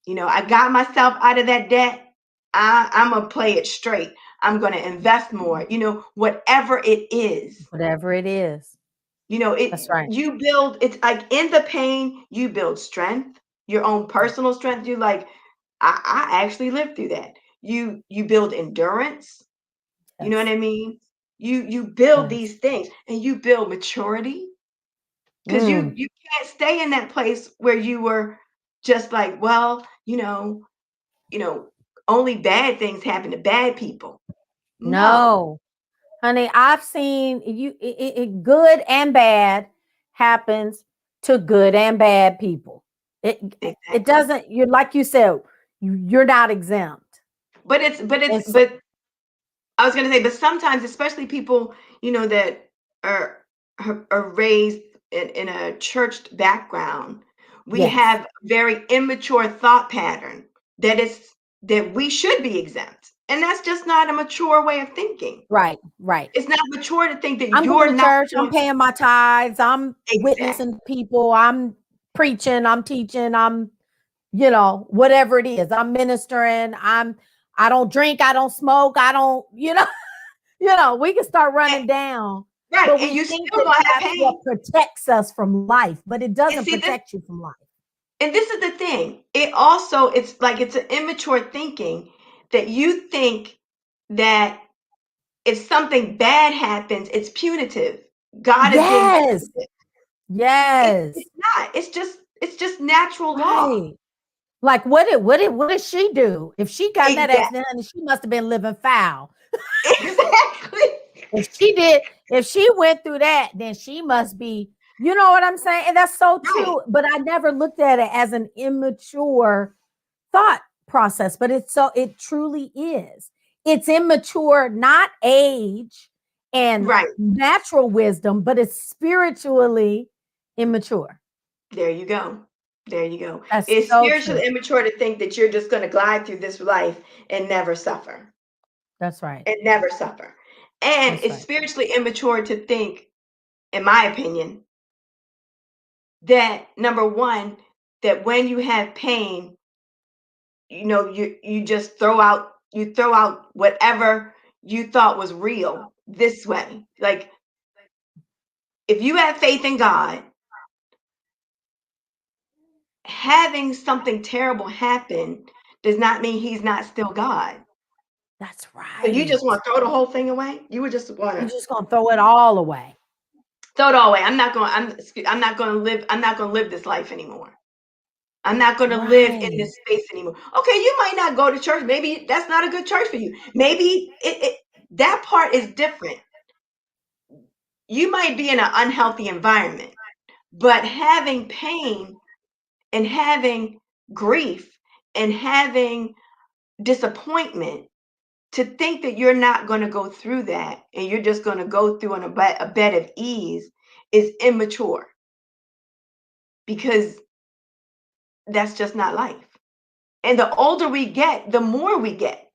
I got myself out of that debt. I'm going to play it straight. I'm going to invest more, whatever it is. Whatever it is. That's right. You build, it's like in the pain, you build strength, your own personal strength. You like, I actually lived through that. You build endurance. You know what Yes. I mean? You build Yes. these things and you build maturity because you Mm. you can't stay in that place where you were just like, well, only bad things happen to bad people. No, No. Honey, I've seen good and bad happens to good and bad people. It exactly. doesn't. You're like you said. You're not exempt. But It's but I was gonna say, but sometimes, especially people, that are are raised in a church background, we yes. have very immature thought pattern that we should be exempt. And that's just not a mature way of thinking. Right. Right. It's not mature to think that I'm going you're to not church. I'm going paying my tithes. I'm exactly witnessing to people. I'm preaching. I'm teaching. I'm whatever it is. I'm ministering. I don't drink. I don't smoke. I don't. We can start and, running down, right. but And we you think still that gonna have that's what pain. protects us from life, but it And doesn't see this protect you from life. and this is the thing. It's like it's an immature thinking that you think that if something bad happens, it's punitive. God is being Yes. punitive. Yes. It's not. It's just natural law. Right. Like what did she do? If she got in that Exactly. accident, honey, she must have been living foul. Exactly. If she went through that, then she must be, you know what I'm saying? And that's so Right. true. But I never looked at it as an immature thought process, but it truly is. It's immature, not age and Right. natural wisdom, but it's spiritually immature. There you go. There you go. That's It's so true. spiritually immature to think that you're just going to glide through this life and never suffer. That's right. And never suffer. And That's it's right. spiritually immature to think, in my opinion, that number one, that when you have pain, you just throw out whatever you thought was real this way. Like if you have faith in God, having something terrible happen does not mean he's not still God. That's So you right. just want to throw the whole thing away? You would just want You're to just gonna throw it all away. throw it all away. I'm not going to live. I'm not going to live this life anymore. I'm not going to live in Right. this space anymore. Okay, you might not go to church. Maybe that's not a good church for you. Maybe that part is different. You might be in an unhealthy environment, but having pain and having grief and having disappointment, to think that you're not going to go through that and you're just going to go through on a bed of ease is immature because that's just not life. And the older we get, the more we get.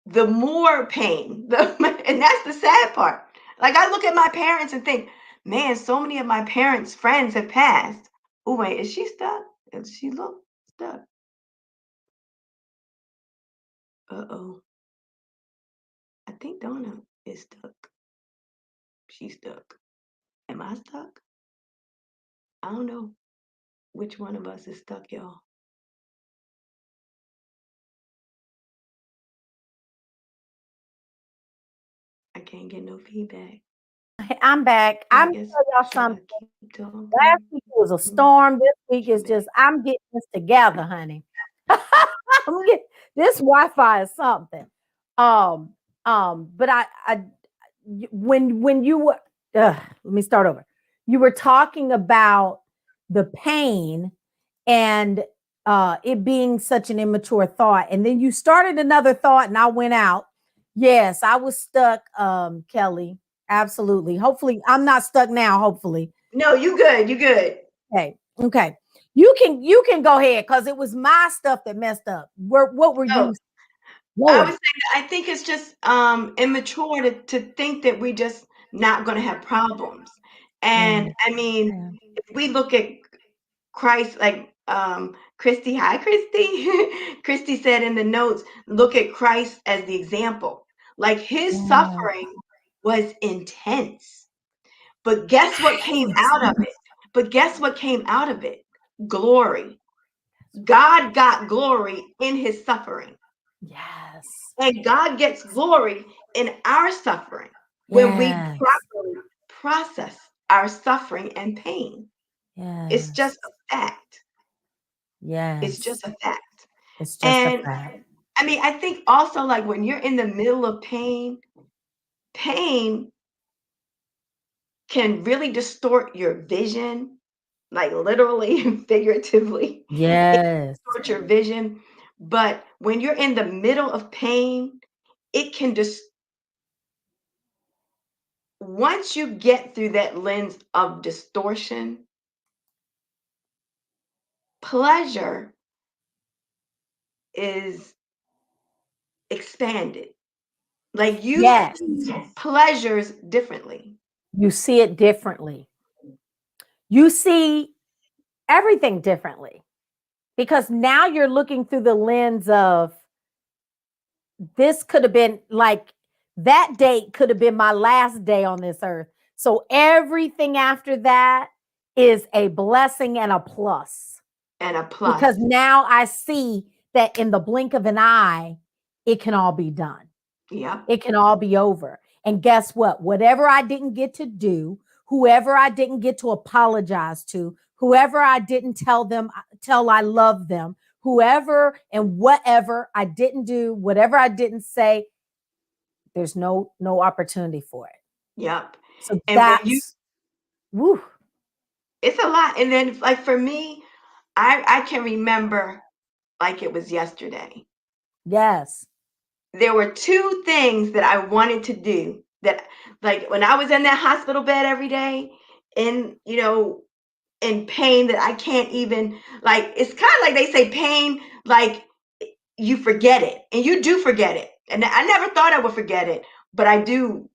the more pain. And that's the sad part. Like I look at my parents and think, man, so many of my parents' friends have passed. Oh wait, is she stuck? Does she look stuck? Uh-oh. I think Donna is stuck. She's stuck. Am I stuck? I don't know which one of us is stuck, y'all. I can't get no feedback. I'm back. I I'm guess tell y'all should I something. keep talking? Last week was a Mm, storm. This week she is back. just I'm getting this together, honey. This Wi-Fi is something. Um, but when you were let me start over. You were talking about the pain and it being such an immature thought, and then you started another thought, and I went out. Yes, I was stuck, Kelly. Absolutely. Hopefully, I'm not stuck now. Hopefully, No, you good. You good. okay, okay. You can go ahead because it was my stuff that messed up. What were Oh, you, I Lord? was saying I think it's just immature to think that we just not gonna have problems. And Yeah, I mean, yeah, if we look at Christ, like Christy, hi Christy. Christy said in the notes, look at Christ as the example. Like his yeah. suffering was intense. But guess what came Right. out of it? But guess what came out of it? Glory. God got glory in his suffering. Yes. And God gets glory in our suffering when we Yes. properly process our suffering and pain. It's Yes. just a fact. It's Yes. just a fact. It's just a And fact. I mean, I think also like when you're in the middle of pain, pain can really distort your vision, like literally and figuratively. It Yes. distorts your vision. But when you're in the middle of pain, it can just once you get through that lens of distortion, pleasure is expanded. Like you Yes. see pleasures differently. You see it differently. You see everything differently because now you're looking through the lens of this could have been like that date could have been my last day on this earth. So everything after that is a blessing and a plus And a plus. because now I see that in the blink of an eye, it can all be done. Yep. It can all be over. And guess what? Whatever I didn't get to do, whoever I didn't get to apologize to, whoever I didn't tell I love them, whoever and whatever I didn't do, whatever I didn't say, there's no opportunity for it. Yep. So And when you that's woo. it's a lot. And then like for me, I can remember like it was yesterday. Yes. There were two things that I wanted to do that like when I was in that hospital bed every day and in pain that I can't even like it's kind of like they say pain like you forget it and you do forget it. And I never thought I would forget it, but I do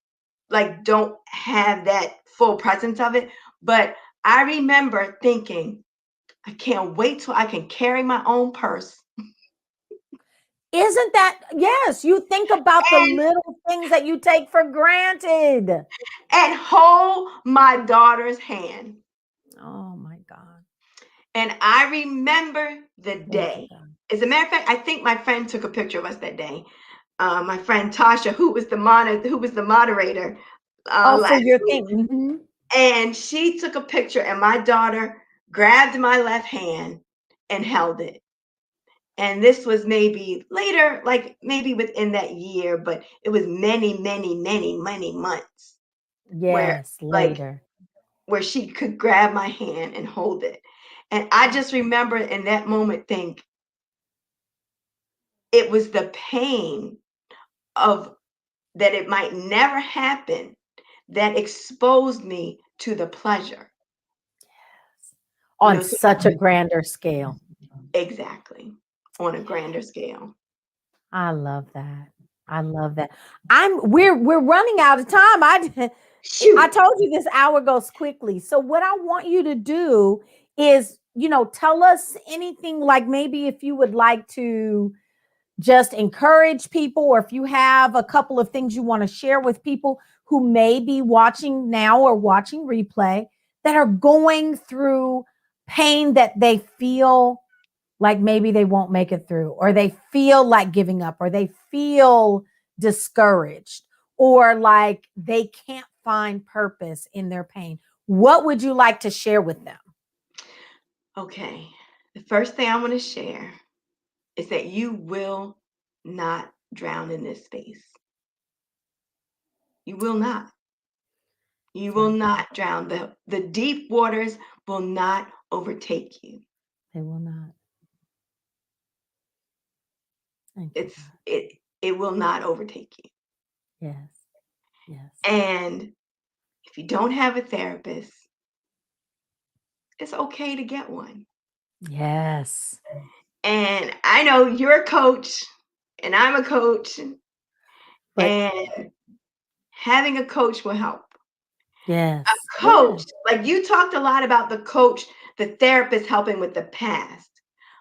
like don't have that full presence of it. But I remember thinking, I can't wait till I can carry my own purse Isn't that yes, you think about the little things that you take for granted. and hold my daughter's hand. Oh my God. And I remember the Thank you, day. God. As a matter of fact, I think my friend took a picture of us that day. My friend Tasha, who was the moderator Oh, for last your week, thing. Mhm. and she took a picture, and my daughter grabbed my left hand and held it. And this was maybe later, like maybe within that year, but it was many, many, many, many months where Yes, like later. where she could grab my hand and hold it. And I just remember in that moment think it was the pain of that it might never happen that exposed me to the pleasure. On So such a grander scale. exactly on a grander scale. I love that. I love that. We're running out of time. I Shoot. told you this hour goes quickly. So what I want you to do is, tell us anything, like maybe if you would like to just encourage people, or if you have a couple of things you want to share with people who may be watching now or watching replay that are going through pain, that they feel like maybe they won't make it through, or they feel like giving up, or they feel discouraged, or like they can't find purpose in their pain. What would you like to share with them? Okay. The first thing I want to share is that you will not drown in this space. You will not. You That's will right. not drown. The deep waters will not overtake you. They will not. Thank you, It's God. it will not overtake you. Yes. Yes. And if you don't have a therapist, it's okay to get one. Yes. And I know you're a coach and I'm a coach, But and having a coach will help. yes. Yeah. Coach, like you talked a lot about the coach, the therapist helping with the past,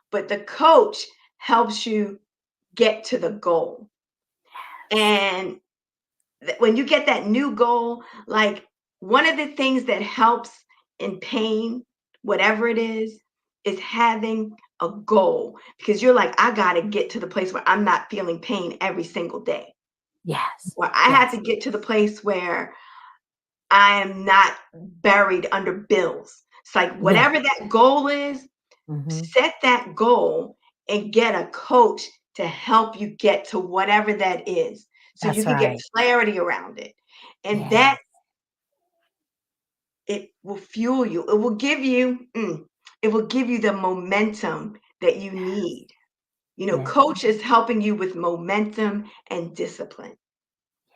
but the coach helps you get to the goal. And when you get that new goal, like one of the things that helps in pain, whatever it is having a goal, because you're like, I got to get to the place where I'm not feeling pain every single day. Yes. Where I have Yes. to get to the place where I am not buried under bills. It's like Yeah. whatever that goal is, Mm-hmm. set that goal and get a coach to help you get to whatever that is, so you That's can get right. clarity around it. And Yeah. that it will fuel you. It will give you the momentum that you need. Yes. Coach is helping you with momentum and discipline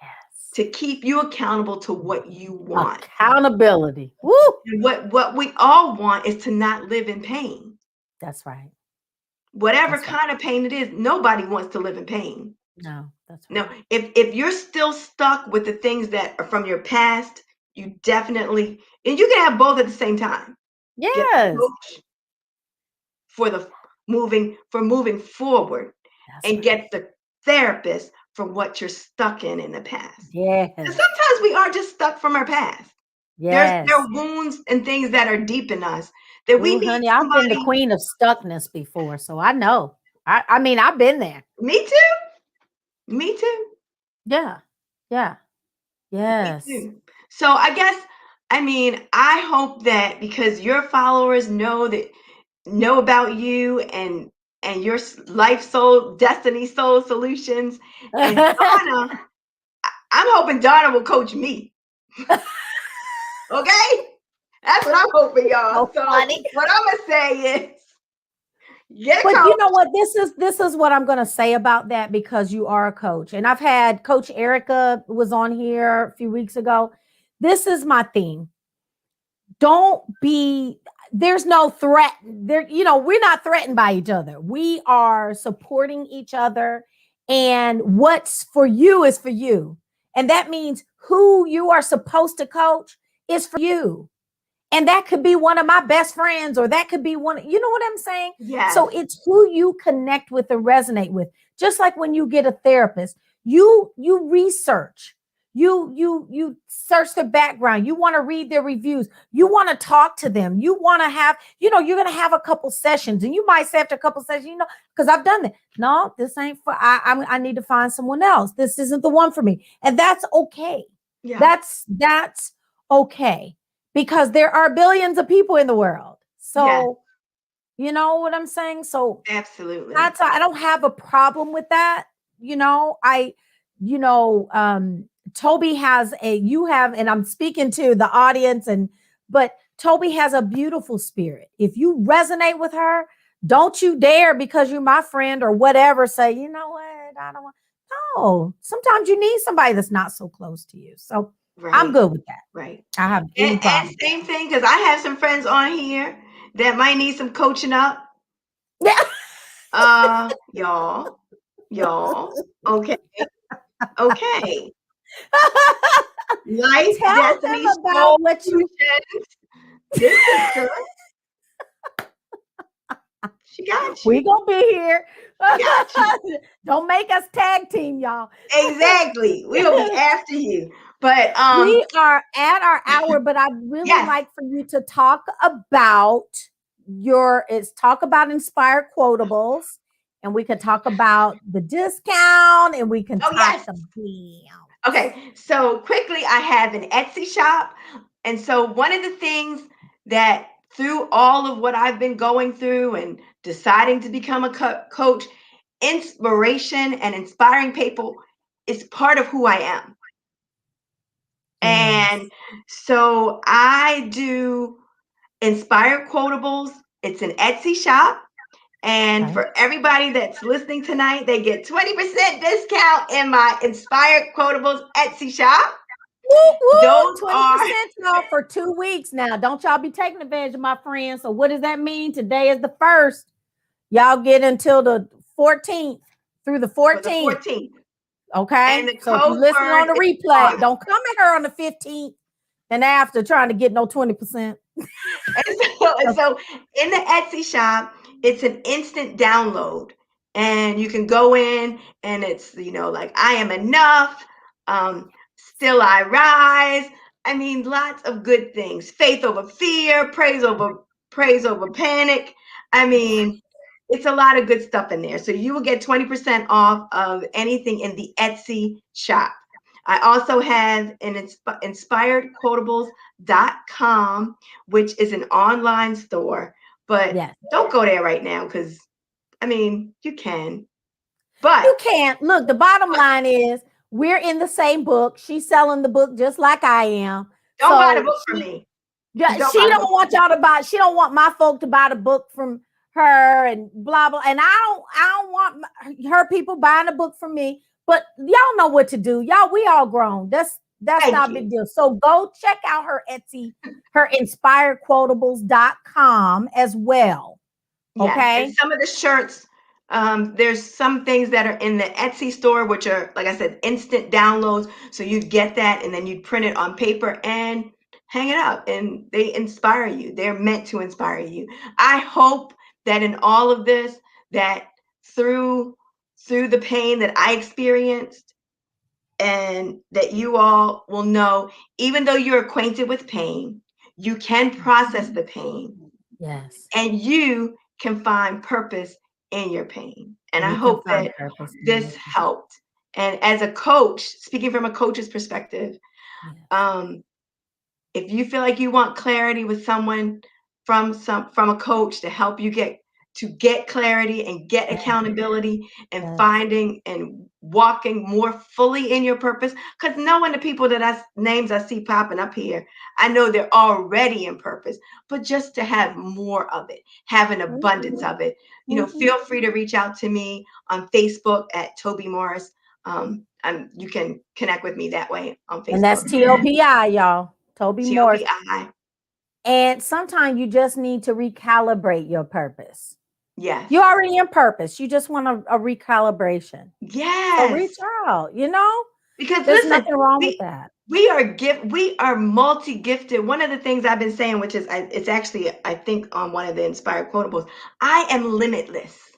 Yes. to keep you accountable to what you want. Accountability. Woo. And what we all want is to not live in pain. That's right. Whatever That's right. kind of pain it is, nobody wants to live in pain. No, that's No, right. if you're still stuck with the things that are from your past, you definitely, and you can have both at the same time. Get the Yes. coach for moving forward, That's and right. get the therapist for what you're stuck in the past. And Yes. sometimes we are just stuck from our past. There Yes. are wounds and things that are deep in us that we Oh, need honey, I've been the somebody. queen of stuckness before, so I know. I mean, I've been there. Me too. Me too. Yeah. Yeah. Me Yes. too. So I hope that because your followers know about you and your life soul destiny soul solutions, and Donna, I'm hoping Donna will coach me. Okay? That's what I'm hoping, y'all. So So funny. what I'm gonna say is get a But you coach. know what? This is what I'm going to say about that, because you are a coach. And I've had Coach Erica was on here a few weeks ago. This is my thing. Don't be, there's no threat there. We're not threatened by each other. We are supporting each other, and what's for you is for you. And that means who you are supposed to coach is for you. And that could be one of my best friends, or that could be one, you know what I'm saying? So Yes. it's who you connect with and resonate with. Just like when you get a therapist, you research, you search their background, you want to read their reviews, you want to talk to them, you want to have, you're going to have a couple sessions, and you might say after a couple sessions, because I've done that. No, this ain't for, I need to find someone else. This isn't the one for me. And that's okay. Yeah. That's okay, because there are billions of people in the world. Yes. So, you know what I'm saying? So Absolutely. I don't have a problem with that. You know, Toby has you have, and I'm speaking to the audience, but Toby has a beautiful spirit. If you resonate with her, don't you dare, because you're my friend or whatever, say, you know what, I don't want. No, sometimes you need somebody that's not so close to you. So I'm Right. good with that. Right. I have any And problem. same thing, because I have some friends on here that might need some coaching up. Yeah. Y'all, okay. Okay. Life, Tell destiny, them about soul what you solutions. This sister, she got we you. gonna be here. She got you. Don't make us tag team, y'all. Exactly. We will be after you. But We are at our hour, but I'd really yes. like for you to talk about talk about inspired quotables, and we could talk about the discount, and we can Oh talk yes. about Okay. So quickly, I have an Etsy shop. And so one of the things that through all of what I've been going through and deciding to become a coach, inspiration and inspiring people is part of who I am. Yes. And so I do inspired quotables. It's an Etsy shop. And Okay. for everybody that's listening tonight, they get 20% discount in my Inspired Quotables Etsy shop. Woo, Those woo, are 20% y'all for 2 weeks now. Don't y'all be taking advantage of my friends. So what does that mean? Today is the 1st. Y'all get until the 14th through the for the 14th. 14th. Okay. And the So if you code listen on word the is replay, fire. don't come at her on the 15th and after trying to get no 20%. And so in the Etsy shop, it's an instant download. And you can go in and it's, like I am enough, still I rise. I mean, lots of good things. Faith over fear, praise over panic. I mean, it's a lot of good stuff in there. So you will get 20% off of anything in the Etsy shop. I also have an inspiredquotables.com, which is an online store, but Yes. don't go there right now because, you can, but You can't. Look, the bottom line is we're in the same book. She's selling the book just like I am. don't buy the So book from me. yeah, Don't she buy the don't book want from me. y'all to buy. She don't want my folk to buy the book from her and blah blah. And I don't want her people buying a book from me. But y'all know what to do. Y'all, we all grown. That's Thank not a you. big deal. So go check out her Etsy, her inspiredquotables.com as well. Yes, and Okay. some of the shirts, there's some things that are in the Etsy store, which are, like I said, instant downloads. So you get that, and then you print it on paper and hang it up, and they inspire you. They're meant to inspire you. I hope that in all of this, that through the pain that I experienced, and that you all will know, even though you're acquainted with pain, you can process the pain Yes. and you can find purpose in your pain. And I You can hope find that purpose in this it. helped. And as a coach, speaking from a coach's perspective, Yes. um, if you feel like you want clarity with someone from a coach to help you get clarity and get Yes. accountability and Yes. finding and walking more fully in your purpose, because knowing the people names I see popping up here, I know they're already in purpose, but just to have more of it, have an abundance of it, Mhm. feel free to reach out to me on Facebook at Tobi Morris. You can connect with me that way on And that's Facebook. TOBI, y'all. Toby Morris. TOBI. And sometimes you just need to recalibrate your purpose. Yes. You're already in purpose. You just want a recalibration. So Yes. reach out, Because there's listen, nothing wrong with we that. we are multi-gifted. One of the things I've been saying, which is it's actually I think on one of the inspired quotables, I am limitless.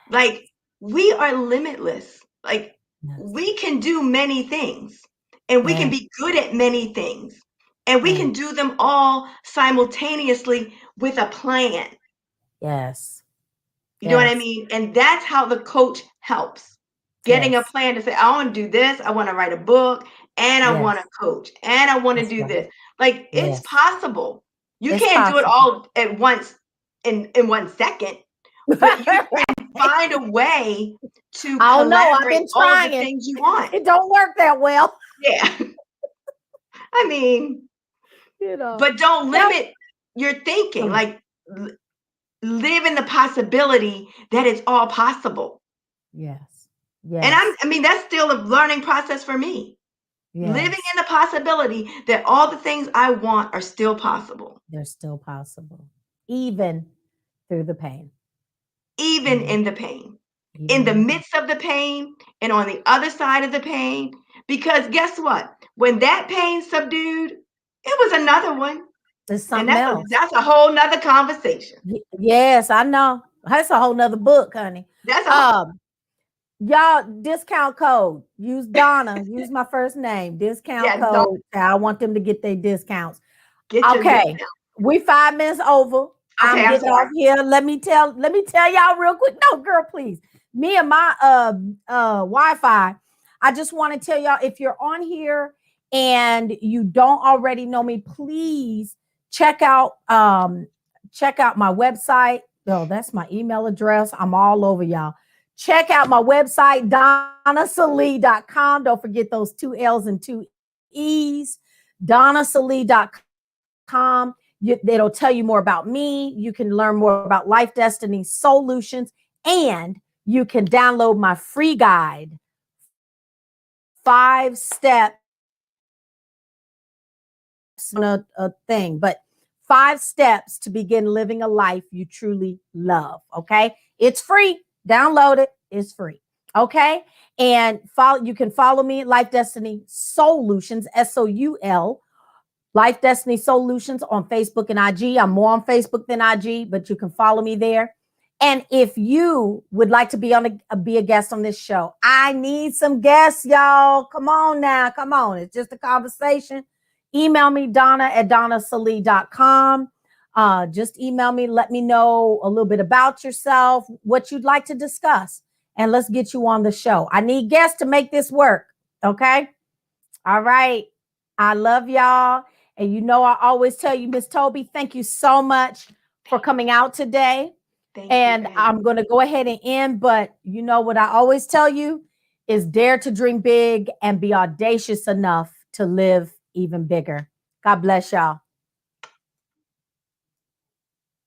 Like we are limitless. Like Yes. we can do many things and we can Yes. be good at many things. And we Yes. can do them all simultaneously with a plan. Yes. You know what I Yes. mean? And that's how the coach helps. Getting a Yes. plan to say, I want to do this, I want to write a book, and I want to Yes. coach, and I want to That's do right. this. Like it's Yes. possible. You It's can't do it possible. all at once in 1 second, but you can find a way to Oh no, I've collaborate been all of the trying. things you want. It don't work that well. Yeah. I mean, You know. but don't Tell limit your thinking. them. Like live in the possibility that it's all possible. Yes. And Yes. that's still a learning process for me. Living Yes. in the possibility that all the things I want are still possible, They're still possible. Even through the pain. even Mhm. in the pain. in the Yeah. midst of the pain and on the other side of the pain. Because guess what? When that pain subdued, it was another one. It's And something else. that's a whole nother conversation. Yes, I know. That's a whole nother book, honey. That's a Um, Y'all, discount code. Use Donna. Use my first name. Discount yes, don't code. I want them to get their discounts. get your Okay. discount. We 5 minutes over. Okay, I'm I'm getting off sorry. here. Let me tell y'all real quick. No, girl, please. Me and my Wi-Fi. I just want to tell y'all, if you're on here and you don't already know me, please check out my website. Oh, that's my email address. I'm all over y'all. Check out my website, donnasalee.com. Don't forget those 2 L's and 2 E's. donnasalee.com. It'll tell you more about me. You can learn more about Life Destiny Solutions, and you can download my free guide, 5 steps, a thing, but 5 steps to begin living a life you truly love. Okay. It's free. Download it. It's free. Okay. And you can follow me at Life Destiny Solutions, SOUL, Life Destiny Solutions on Facebook and IG. I'm more on Facebook than IG, but you can follow me there. And if you would like to be a guest on this show, I need some guests, y'all. Come on now. Come on. It's just a conversation. Email me, donna@donnasalee.com. Just email me. Let me know a little bit about yourself, what you'd like to discuss, and let's get you on the show. I need guests to make this work. Okay. All right. I love y'all. And I always tell you, Miss Tobi, thank you so much for coming out today. Thank you for And having I'm going to go ahead and end. But you know what I always tell you is dare to dream big and be audacious enough to live even bigger. God bless y'all.